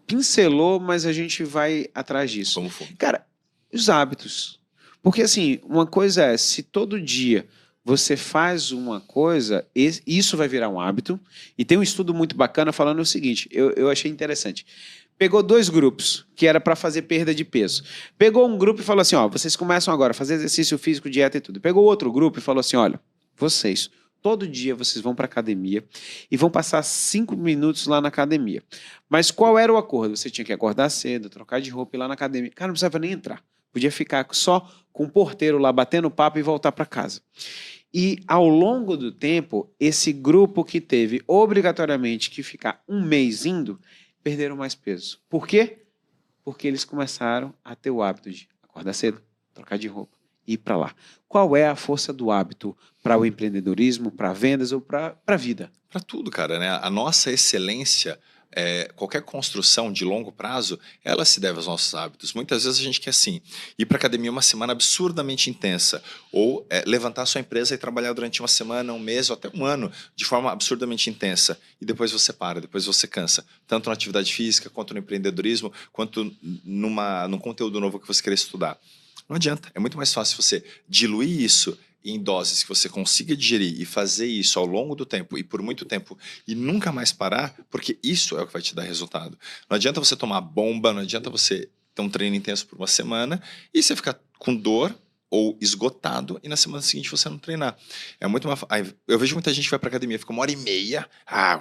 pincelou, mas a gente vai atrás disso. Como for. Cara, os hábitos. Porque, assim, uma coisa é, se todo dia você faz uma coisa, isso vai virar um hábito. E tem um estudo muito bacana falando o seguinte, eu achei interessante. Pegou 2 grupos, que era para fazer perda de peso. Pegou um grupo e falou assim, vocês começam agora a fazer exercício físico, dieta e tudo. Pegou outro grupo e falou assim, olha, vocês, todo dia vocês vão para a academia e vão passar 5 minutos lá na academia. Mas qual era o acordo? Você tinha que acordar cedo, trocar de roupa e ir lá na academia. Cara, não precisava nem entrar. Podia ficar só com o porteiro lá batendo papo e voltar para casa. E, ao longo do tempo, esse grupo que teve obrigatoriamente que ficar 1 mês indo, perderam mais peso. Por quê? Porque eles começaram a ter o hábito de acordar cedo, trocar de roupa e ir para lá. Qual é a força do hábito para o empreendedorismo, para vendas ou para a vida? Para tudo, cara, né? A nossa excelência, qualquer construção de longo prazo, ela se deve aos nossos hábitos. Muitas vezes a gente quer, assim, ir para academia uma semana absurdamente intensa, ou levantar a sua empresa e trabalhar durante uma semana, 1 mês ou até 1 ano de forma absurdamente intensa. E depois você para, depois você cansa. Tanto na atividade física, quanto no empreendedorismo, quanto num conteúdo novo que você quer estudar. Não adianta. É muito mais fácil você diluir isso em doses que você consiga digerir e fazer isso ao longo do tempo e por muito tempo e nunca mais parar, porque isso é o que vai te dar resultado. Não adianta você tomar bomba, não adianta você ter um treino intenso por 1 semana e você ficar com dor ou esgotado e na semana seguinte você não treinar. É muito mais... Eu vejo muita gente que vai pra academia, fica 1h30,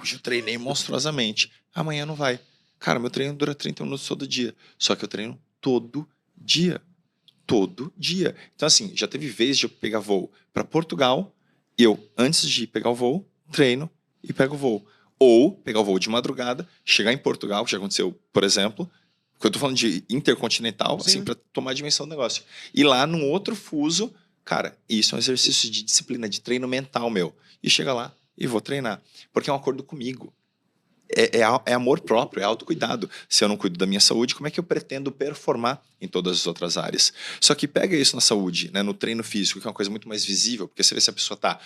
hoje eu treinei monstruosamente. Amanhã não vai. Cara, meu treino dura 30 minutos todo dia, só que eu treino todo dia. Todo dia. Então, assim, já teve vez de eu pegar voo para Portugal, eu, antes de pegar o voo, treino e pego o voo. Ou pegar o voo de madrugada, chegar em Portugal, que já aconteceu, por exemplo, porque eu tô falando de intercontinental, assim, para tomar a dimensão do negócio. E lá, num outro fuso, cara, isso é um exercício de disciplina, de treino mental meu. E chega lá e vou treinar. Porque é um acordo comigo. é amor próprio, é autocuidado. Se eu não cuido da minha saúde, como é que eu pretendo performar em todas as outras áreas? Só que pega isso na saúde, né, no treino físico, que é uma coisa muito mais visível, porque você vê se a pessoa está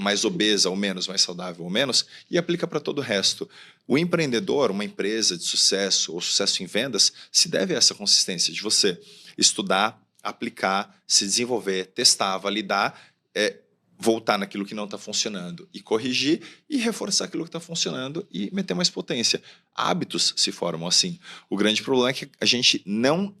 mais obesa ou menos, mais saudável ou menos, e aplica para todo o resto. O empreendedor, uma empresa de sucesso ou sucesso em vendas, se deve a essa consistência de você estudar, aplicar, se desenvolver, testar, validar, voltar naquilo que não está funcionando e corrigir e reforçar aquilo que está funcionando e meter mais potência. Hábitos se formam assim. O grande problema é que a gente não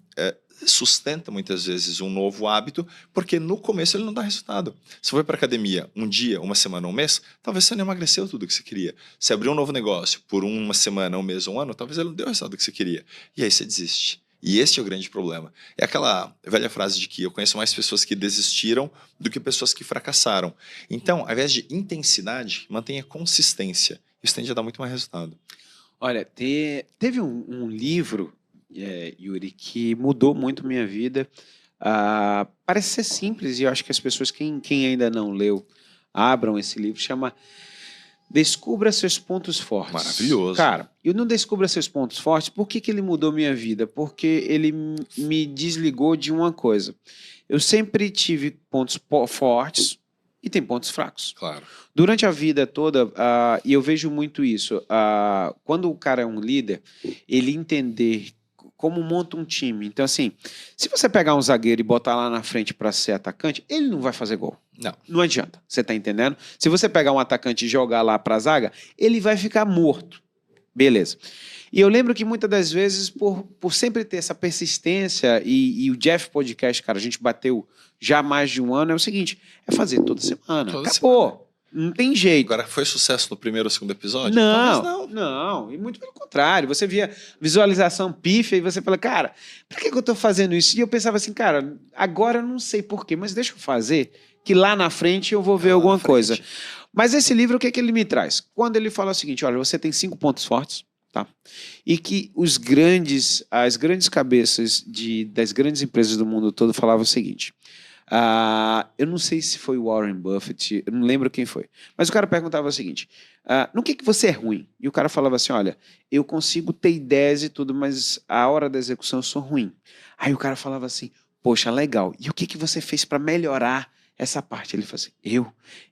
sustenta muitas vezes um novo hábito porque no começo ele não dá resultado. Se você foi para academia um dia, uma semana, um mês, talvez você não emagreceu tudo que você queria. Se abriu um novo negócio por uma semana, um mês, um ano, talvez ele não deu o resultado que você queria. E aí você desiste. E esse é o grande problema. É aquela velha frase de que eu conheço mais pessoas que desistiram do que pessoas que fracassaram. Então, ao invés de intensidade, mantenha consistência. Isso tende a dar muito mais resultado. Olha, teve um livro, Yuri, que mudou muito minha vida. Parece ser simples e eu acho que as pessoas, quem ainda não leu, abram esse livro, chama Descubra Seus Pontos Fortes. Maravilhoso. Cara, eu não descubra seus pontos fortes. Por que ele mudou minha vida? Porque ele me desligou de uma coisa. Eu sempre tive pontos fortes e tem pontos fracos. Claro. Durante a vida toda, e eu vejo muito isso, quando o cara é um líder, ele entender como monta um time. Então, assim, se você pegar um zagueiro e botar lá na frente para ser atacante, ele não vai fazer gol. Não. Não adianta, você tá entendendo? Se você pegar um atacante e jogar lá para a zaga, ele vai ficar morto. Beleza. E eu lembro que muitas das vezes, por sempre ter essa persistência, e o Jeff Podcast, cara, a gente bateu já mais de um ano, é o seguinte, é fazer toda semana. Acabou. Não tem jeito. Agora, foi sucesso no primeiro ou segundo episódio? Não. E muito pelo contrário. Você via visualização pífia e você fala, cara, por que eu tô fazendo isso? E eu pensava assim, cara, agora eu não sei porquê, mas deixa eu fazer, que lá na frente eu vou ver alguma coisa. Mas esse livro, o que ele me traz? Quando ele fala o seguinte, olha, você tem 5 pontos fortes, tá? E que as grandes cabeças das grandes empresas do mundo todo falavam o seguinte... eu não sei se foi o Warren Buffett, eu não lembro quem foi, mas o cara perguntava o seguinte, no que você é ruim? E o cara falava assim, olha, eu consigo ter ideias e tudo, mas a hora da execução eu sou ruim. Aí o cara falava assim, poxa, legal, e o que você fez para melhorar essa parte? Ele falou assim,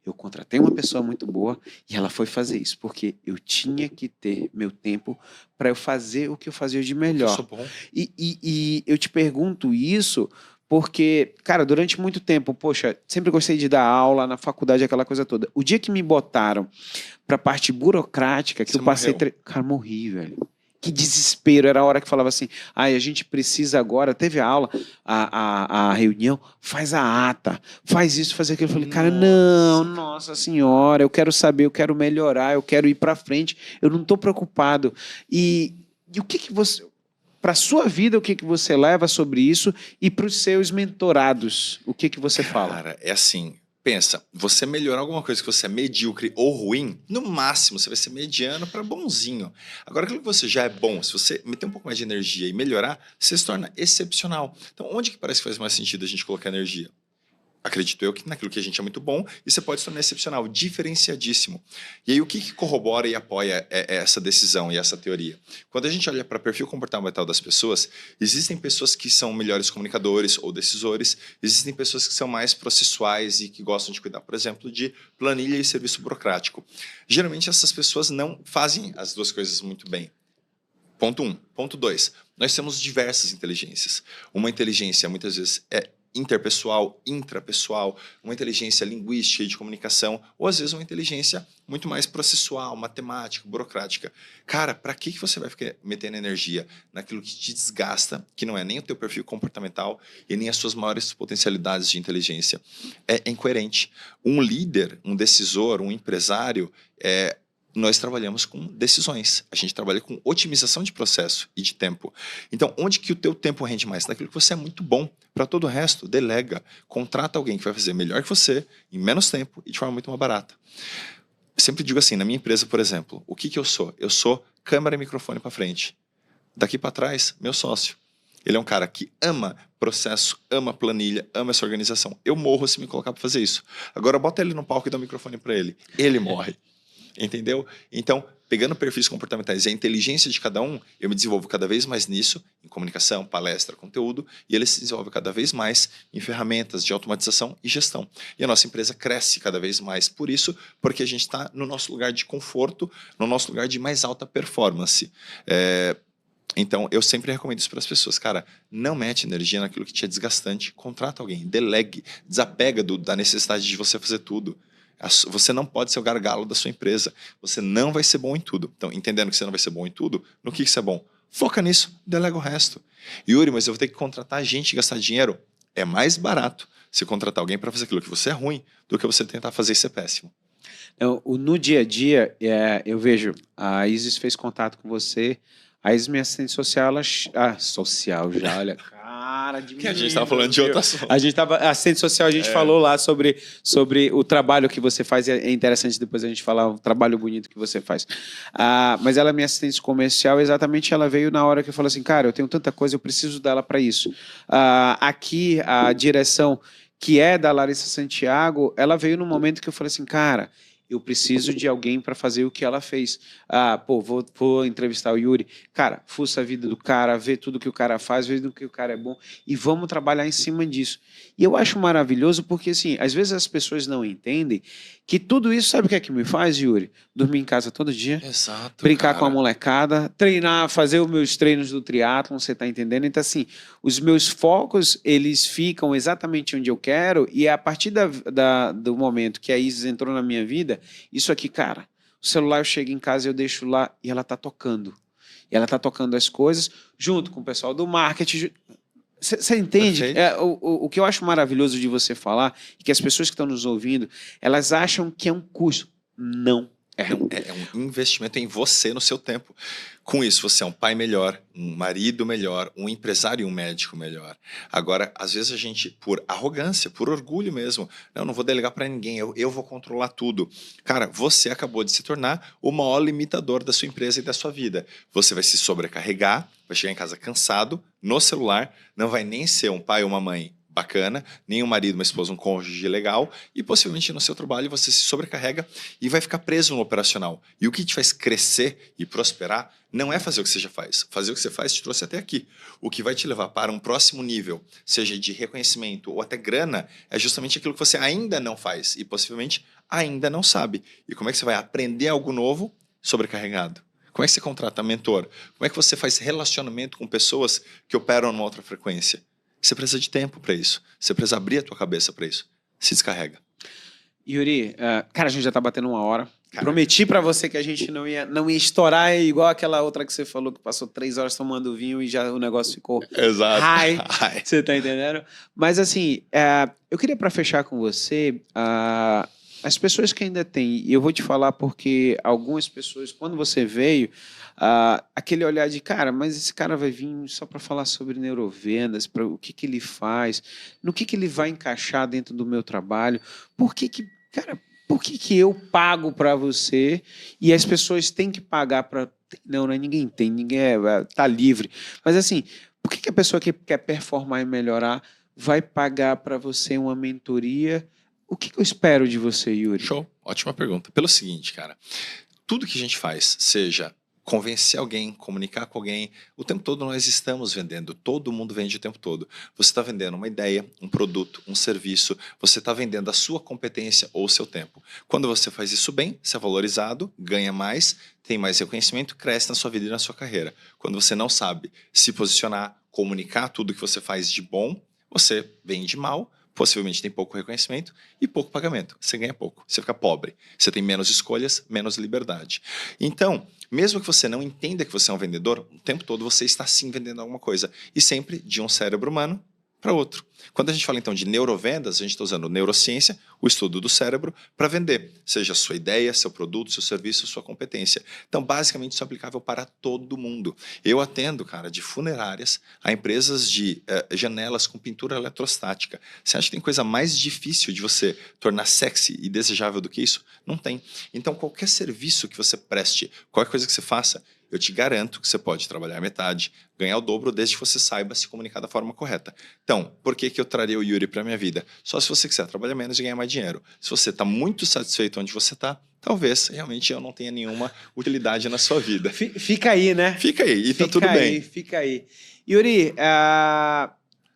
eu contratei uma pessoa muito boa e ela foi fazer isso, porque eu tinha que ter meu tempo para eu fazer o que eu fazia de melhor. Eu sou bom. E eu te pergunto isso porque, cara, durante muito tempo, poxa, sempre gostei de dar aula na faculdade, aquela coisa toda. O dia que me botaram pra parte burocrática, que Você eu passei... morreu. Cara, morri, velho. Que desespero. Era a hora que falava assim, a gente precisa agora... Teve a aula, a reunião, faz a ata, faz isso, faz aquilo. Eu falei, cara, não, nossa senhora, eu quero saber, eu quero melhorar, eu quero ir pra frente, eu não tô preocupado. E o que você... Para a sua vida, o que você leva sobre isso? E para os seus mentorados, o que você fala? Cara, é assim, pensa, você melhorar alguma coisa que você é medíocre ou ruim, no máximo você vai ser mediano para bonzinho. Agora, aquilo que você já é bom, se você meter um pouco mais de energia e melhorar, você se torna excepcional. Então, onde que parece que faz mais sentido a gente colocar energia? Acredito eu que naquilo que a gente é muito bom e você pode se tornar excepcional, diferenciadíssimo. E aí o que corrobora e apoia essa decisão e essa teoria? Quando a gente olha para o perfil comportamental das pessoas, existem pessoas que são melhores comunicadores ou decisores, existem pessoas que são mais processuais e que gostam de cuidar, por exemplo, de planilha e serviço burocrático. Geralmente essas pessoas não fazem as duas coisas muito bem. Ponto 1. Ponto 2. Nós temos diversas inteligências. Uma inteligência muitas vezes é interpessoal, intrapessoal, uma inteligência linguística e de comunicação, ou às vezes uma inteligência muito mais processual, matemática, burocrática. Cara, para que você vai ficar metendo energia naquilo que te desgasta, que não é nem o teu perfil comportamental e nem as suas maiores potencialidades de inteligência? É incoerente. Um líder, um decisor, um empresário, nós trabalhamos com decisões. A gente trabalha com otimização de processo e de tempo. Então, onde que o teu tempo rende mais? Naquilo que você é muito bom. Para todo o resto, delega. Contrata alguém que vai fazer melhor que você, em menos tempo e de forma muito mais barata. Eu sempre digo assim, na minha empresa, por exemplo, o que eu sou? Eu sou câmera e microfone para frente. Daqui para trás, meu sócio. Ele é um cara que ama processo, ama planilha, ama essa organização. Eu morro se me colocar para fazer isso. Agora, bota ele no palco e dá o microfone para ele. Ele morre. Entendeu? Então, pegando perfis comportamentais e a inteligência de cada um, eu me desenvolvo cada vez mais nisso, em comunicação, palestra, conteúdo, e ele se desenvolve cada vez mais em ferramentas de automatização e gestão. E a nossa empresa cresce cada vez mais por isso, porque a gente está no nosso lugar de conforto, no nosso lugar de mais alta performance. Então, eu sempre recomendo isso para as pessoas. Cara, não mete energia naquilo que te é desgastante, contrata alguém, delegue, desapega da necessidade de você fazer tudo. Você não pode ser o gargalo da sua empresa. Você não vai ser bom em tudo. Então, entendendo que você não vai ser bom em tudo, no que você é bom? Foca nisso, delega o resto. Yuri, mas eu vou ter que contratar gente e gastar dinheiro. É mais barato você contratar alguém para fazer aquilo que você é ruim do que você tentar fazer e ser péssimo. No dia a dia, eu vejo, a Isis fez contato com você, a Isis, minha assistente social, social já, olha, cara de que a gente estava falando de outro assunto. Assistente social, a gente falou lá sobre o trabalho que você faz, é interessante depois a gente falar o trabalho bonito que você faz. Mas ela é minha assistente comercial, exatamente ela veio na hora que eu falei assim, cara, eu tenho tanta coisa, eu preciso dela para isso. Aqui, a direção que é da Larissa Santiago, ela veio no momento que eu falei assim, cara, eu preciso de alguém para fazer o que ela fez. Vou entrevistar o Yuri. Cara, fuça a vida do cara, vê tudo que o cara faz, vê do que o cara é bom e vamos trabalhar em cima disso. E eu acho maravilhoso porque, assim, às vezes as pessoas não entendem que tudo isso, sabe o que é que me faz, Yuri? Dormir em casa todo dia. Exato, brincar com a molecada, treinar, fazer os meus treinos do triatlon, você tá entendendo? Então, assim, os meus focos, eles ficam exatamente onde eu quero e a partir do momento que a Isis entrou na minha vida, isso aqui, cara, o celular eu chego em casa, eu deixo lá e ela tá tocando. E ela tá tocando as coisas junto com o pessoal do marketing. Você entende? O que eu acho maravilhoso de você falar é que as pessoas que estão nos ouvindo, elas acham que é um custo. Não é. É um investimento em você, no seu tempo. Com isso, você é um pai melhor, um marido melhor, um empresário e um médico melhor. Agora, às vezes a gente, por arrogância, por orgulho mesmo, não vou delegar para ninguém, eu vou controlar tudo. Cara, você acabou de se tornar o maior limitador da sua empresa e da sua vida. Você vai se sobrecarregar, vai chegar em casa cansado, no celular, não vai nem ser um pai ou uma mãe bacana, nem um marido, uma esposa, um cônjuge legal, e possivelmente no seu trabalho você se sobrecarrega e vai ficar preso no operacional. E o que te faz crescer e prosperar não é fazer o que você já faz. Fazer o que você faz te trouxe até aqui. O que vai te levar para um próximo nível, seja de reconhecimento ou até grana, é justamente aquilo que você ainda não faz e possivelmente ainda não sabe. E como é que você vai aprender algo novo sobrecarregado? Como é que você contrata mentor? Como é que você faz relacionamento com pessoas que operam numa outra frequência? Você precisa de tempo para isso. Você precisa abrir a tua cabeça para isso. Se descarrega. Yuri, cara, a gente já está batendo 1 hora. Caraca. Prometi para você que a gente não ia estourar igual aquela outra que você falou que passou 3 horas tomando vinho e já o negócio ficou Exato. high. Você tá entendendo? Mas assim, eu queria para fechar com você, as pessoas que ainda têm, e eu vou te falar porque algumas pessoas, quando você veio, aquele olhar de, cara, mas esse cara vai vir só para falar sobre neurovendas, para o que ele faz, no que ele vai encaixar dentro do meu trabalho, por que eu pago para você e as pessoas têm que pagar para... Não, ninguém tem, ninguém tá livre. Mas assim, por que a pessoa que quer performar e melhorar vai pagar para você uma mentoria? O que eu espero de você, Yuri? Show, ótima pergunta. Pelo seguinte, cara, tudo que a gente faz, seja convencer alguém, comunicar com alguém, o tempo todo nós estamos vendendo, todo mundo vende o tempo todo. Você está vendendo uma ideia, um produto, um serviço, você está vendendo a sua competência ou o seu tempo. Quando você faz isso bem, você é valorizado, ganha mais, tem mais reconhecimento, cresce na sua vida e na sua carreira. Quando você não sabe se posicionar, comunicar tudo que você faz de bom, você vende mal, possivelmente tem pouco reconhecimento e pouco pagamento. Você ganha pouco, você fica pobre. Você tem menos escolhas, menos liberdade. Então, mesmo que você não entenda que você é um vendedor, o tempo todo você está sim vendendo alguma coisa. E sempre de um cérebro humano para outro. Quando a gente fala então de neurovendas, a gente está usando neurociência, o estudo do cérebro, para vender, seja a sua ideia, seu produto, seu serviço, sua competência. Então, basicamente, isso é aplicável para todo mundo. Eu atendo, cara, de funerárias a empresas de janelas com pintura eletrostática. Você acha que tem coisa mais difícil de você tornar sexy e desejável do que isso? Não tem. Então, qualquer serviço que você preste, qualquer coisa que você faça, eu te garanto que você pode trabalhar metade, ganhar o dobro, desde que você saiba se comunicar da forma correta. Então, por que eu traria o Yuri para a minha vida? Só se você quiser trabalhar menos e ganhar mais dinheiro. Se você está muito satisfeito onde você está, talvez realmente eu não tenha nenhuma utilidade na sua vida. Fica aí, né? Fica aí, e tá tudo bem. Fica aí. Yuri,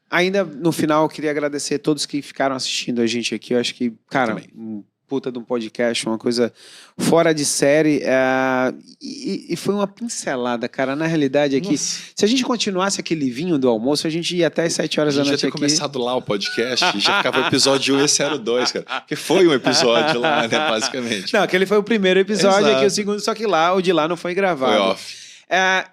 ainda no final eu queria agradecer a todos que ficaram assistindo a gente aqui. Eu acho que, cara, um puta de um podcast, uma coisa fora de série. E foi uma pincelada, cara. Na realidade aqui, Nossa. se a gente continuasse aquele vinho do almoço, a gente ia até as 7 horas da noite aqui. A gente ia ter começado lá o podcast, já ficava o episódio 1 e esse era o 2, cara. Porque foi um episódio lá, né, basicamente. Não, aquele foi o primeiro episódio, Exato. aqui o segundo, só que lá, o de lá não foi gravado. Foi off.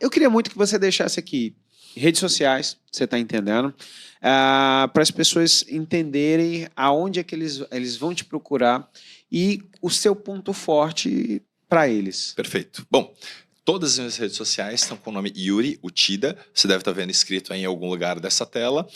Eu queria muito que você deixasse aqui redes sociais, você está entendendo, para as pessoas entenderem aonde é que eles vão te procurar e o seu ponto forte para eles. Perfeito. Bom, todas as minhas redes sociais estão com o nome Yuri Uchida. Você deve estar vendo escrito aí em algum lugar dessa tela.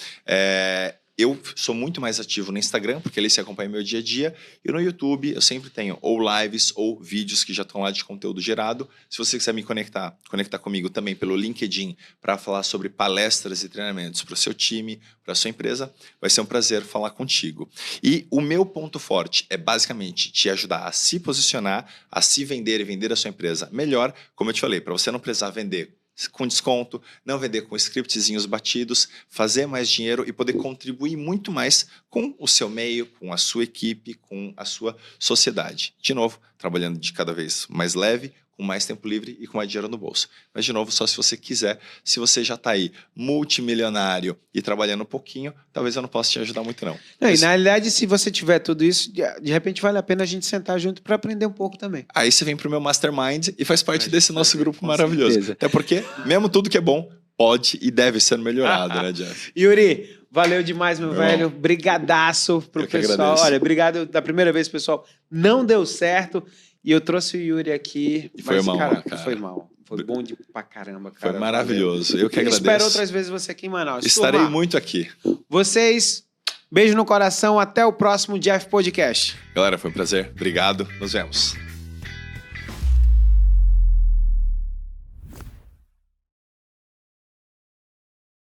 Eu sou muito mais ativo no Instagram, porque ali você acompanha meu dia a dia. E no YouTube eu sempre tenho ou lives ou vídeos que já estão lá de conteúdo gerado. Se você quiser me conectar comigo também pelo LinkedIn para falar sobre palestras e treinamentos para o seu time, para a sua empresa, vai ser um prazer falar contigo. E o meu ponto forte é basicamente te ajudar a se posicionar, a se vender e vender a sua empresa melhor. Como eu te falei, para você não precisar vender com desconto, não vender com scriptzinhos batidos, fazer mais dinheiro e poder contribuir muito mais com o seu meio, com a sua equipe, com a sua sociedade. De novo, trabalhando de cada vez mais leve, com mais tempo livre e com mais dinheiro no bolso. Mas, de novo, só se você quiser. Se você já está aí multimilionário e trabalhando um pouquinho, talvez eu não possa te ajudar muito, não. E na realidade, se você tiver tudo isso, de repente vale a pena a gente sentar junto para aprender um pouco também. Aí você vem para o meu Mastermind e faz parte desse nosso grupo maravilhoso. Certeza. Até porque, mesmo tudo que é bom, pode e deve ser melhorado, né, Jeff? Yuri, valeu demais, meu velho. Brigadaço pro Eu que pessoal. agradeço. Olha, obrigado da primeira vez, pessoal. Não deu certo e eu trouxe o Yuri aqui. E foi mal, cara. Foi mal. Foi bom pra caramba, Foi cara. maravilhoso. Eu que agradeço. Espero outras vezes você aqui em Manaus. Estarei Turma, muito aqui. Vocês, beijo no coração. Até o próximo Jeff Podcast. Galera, foi um prazer. Obrigado. Nos vemos.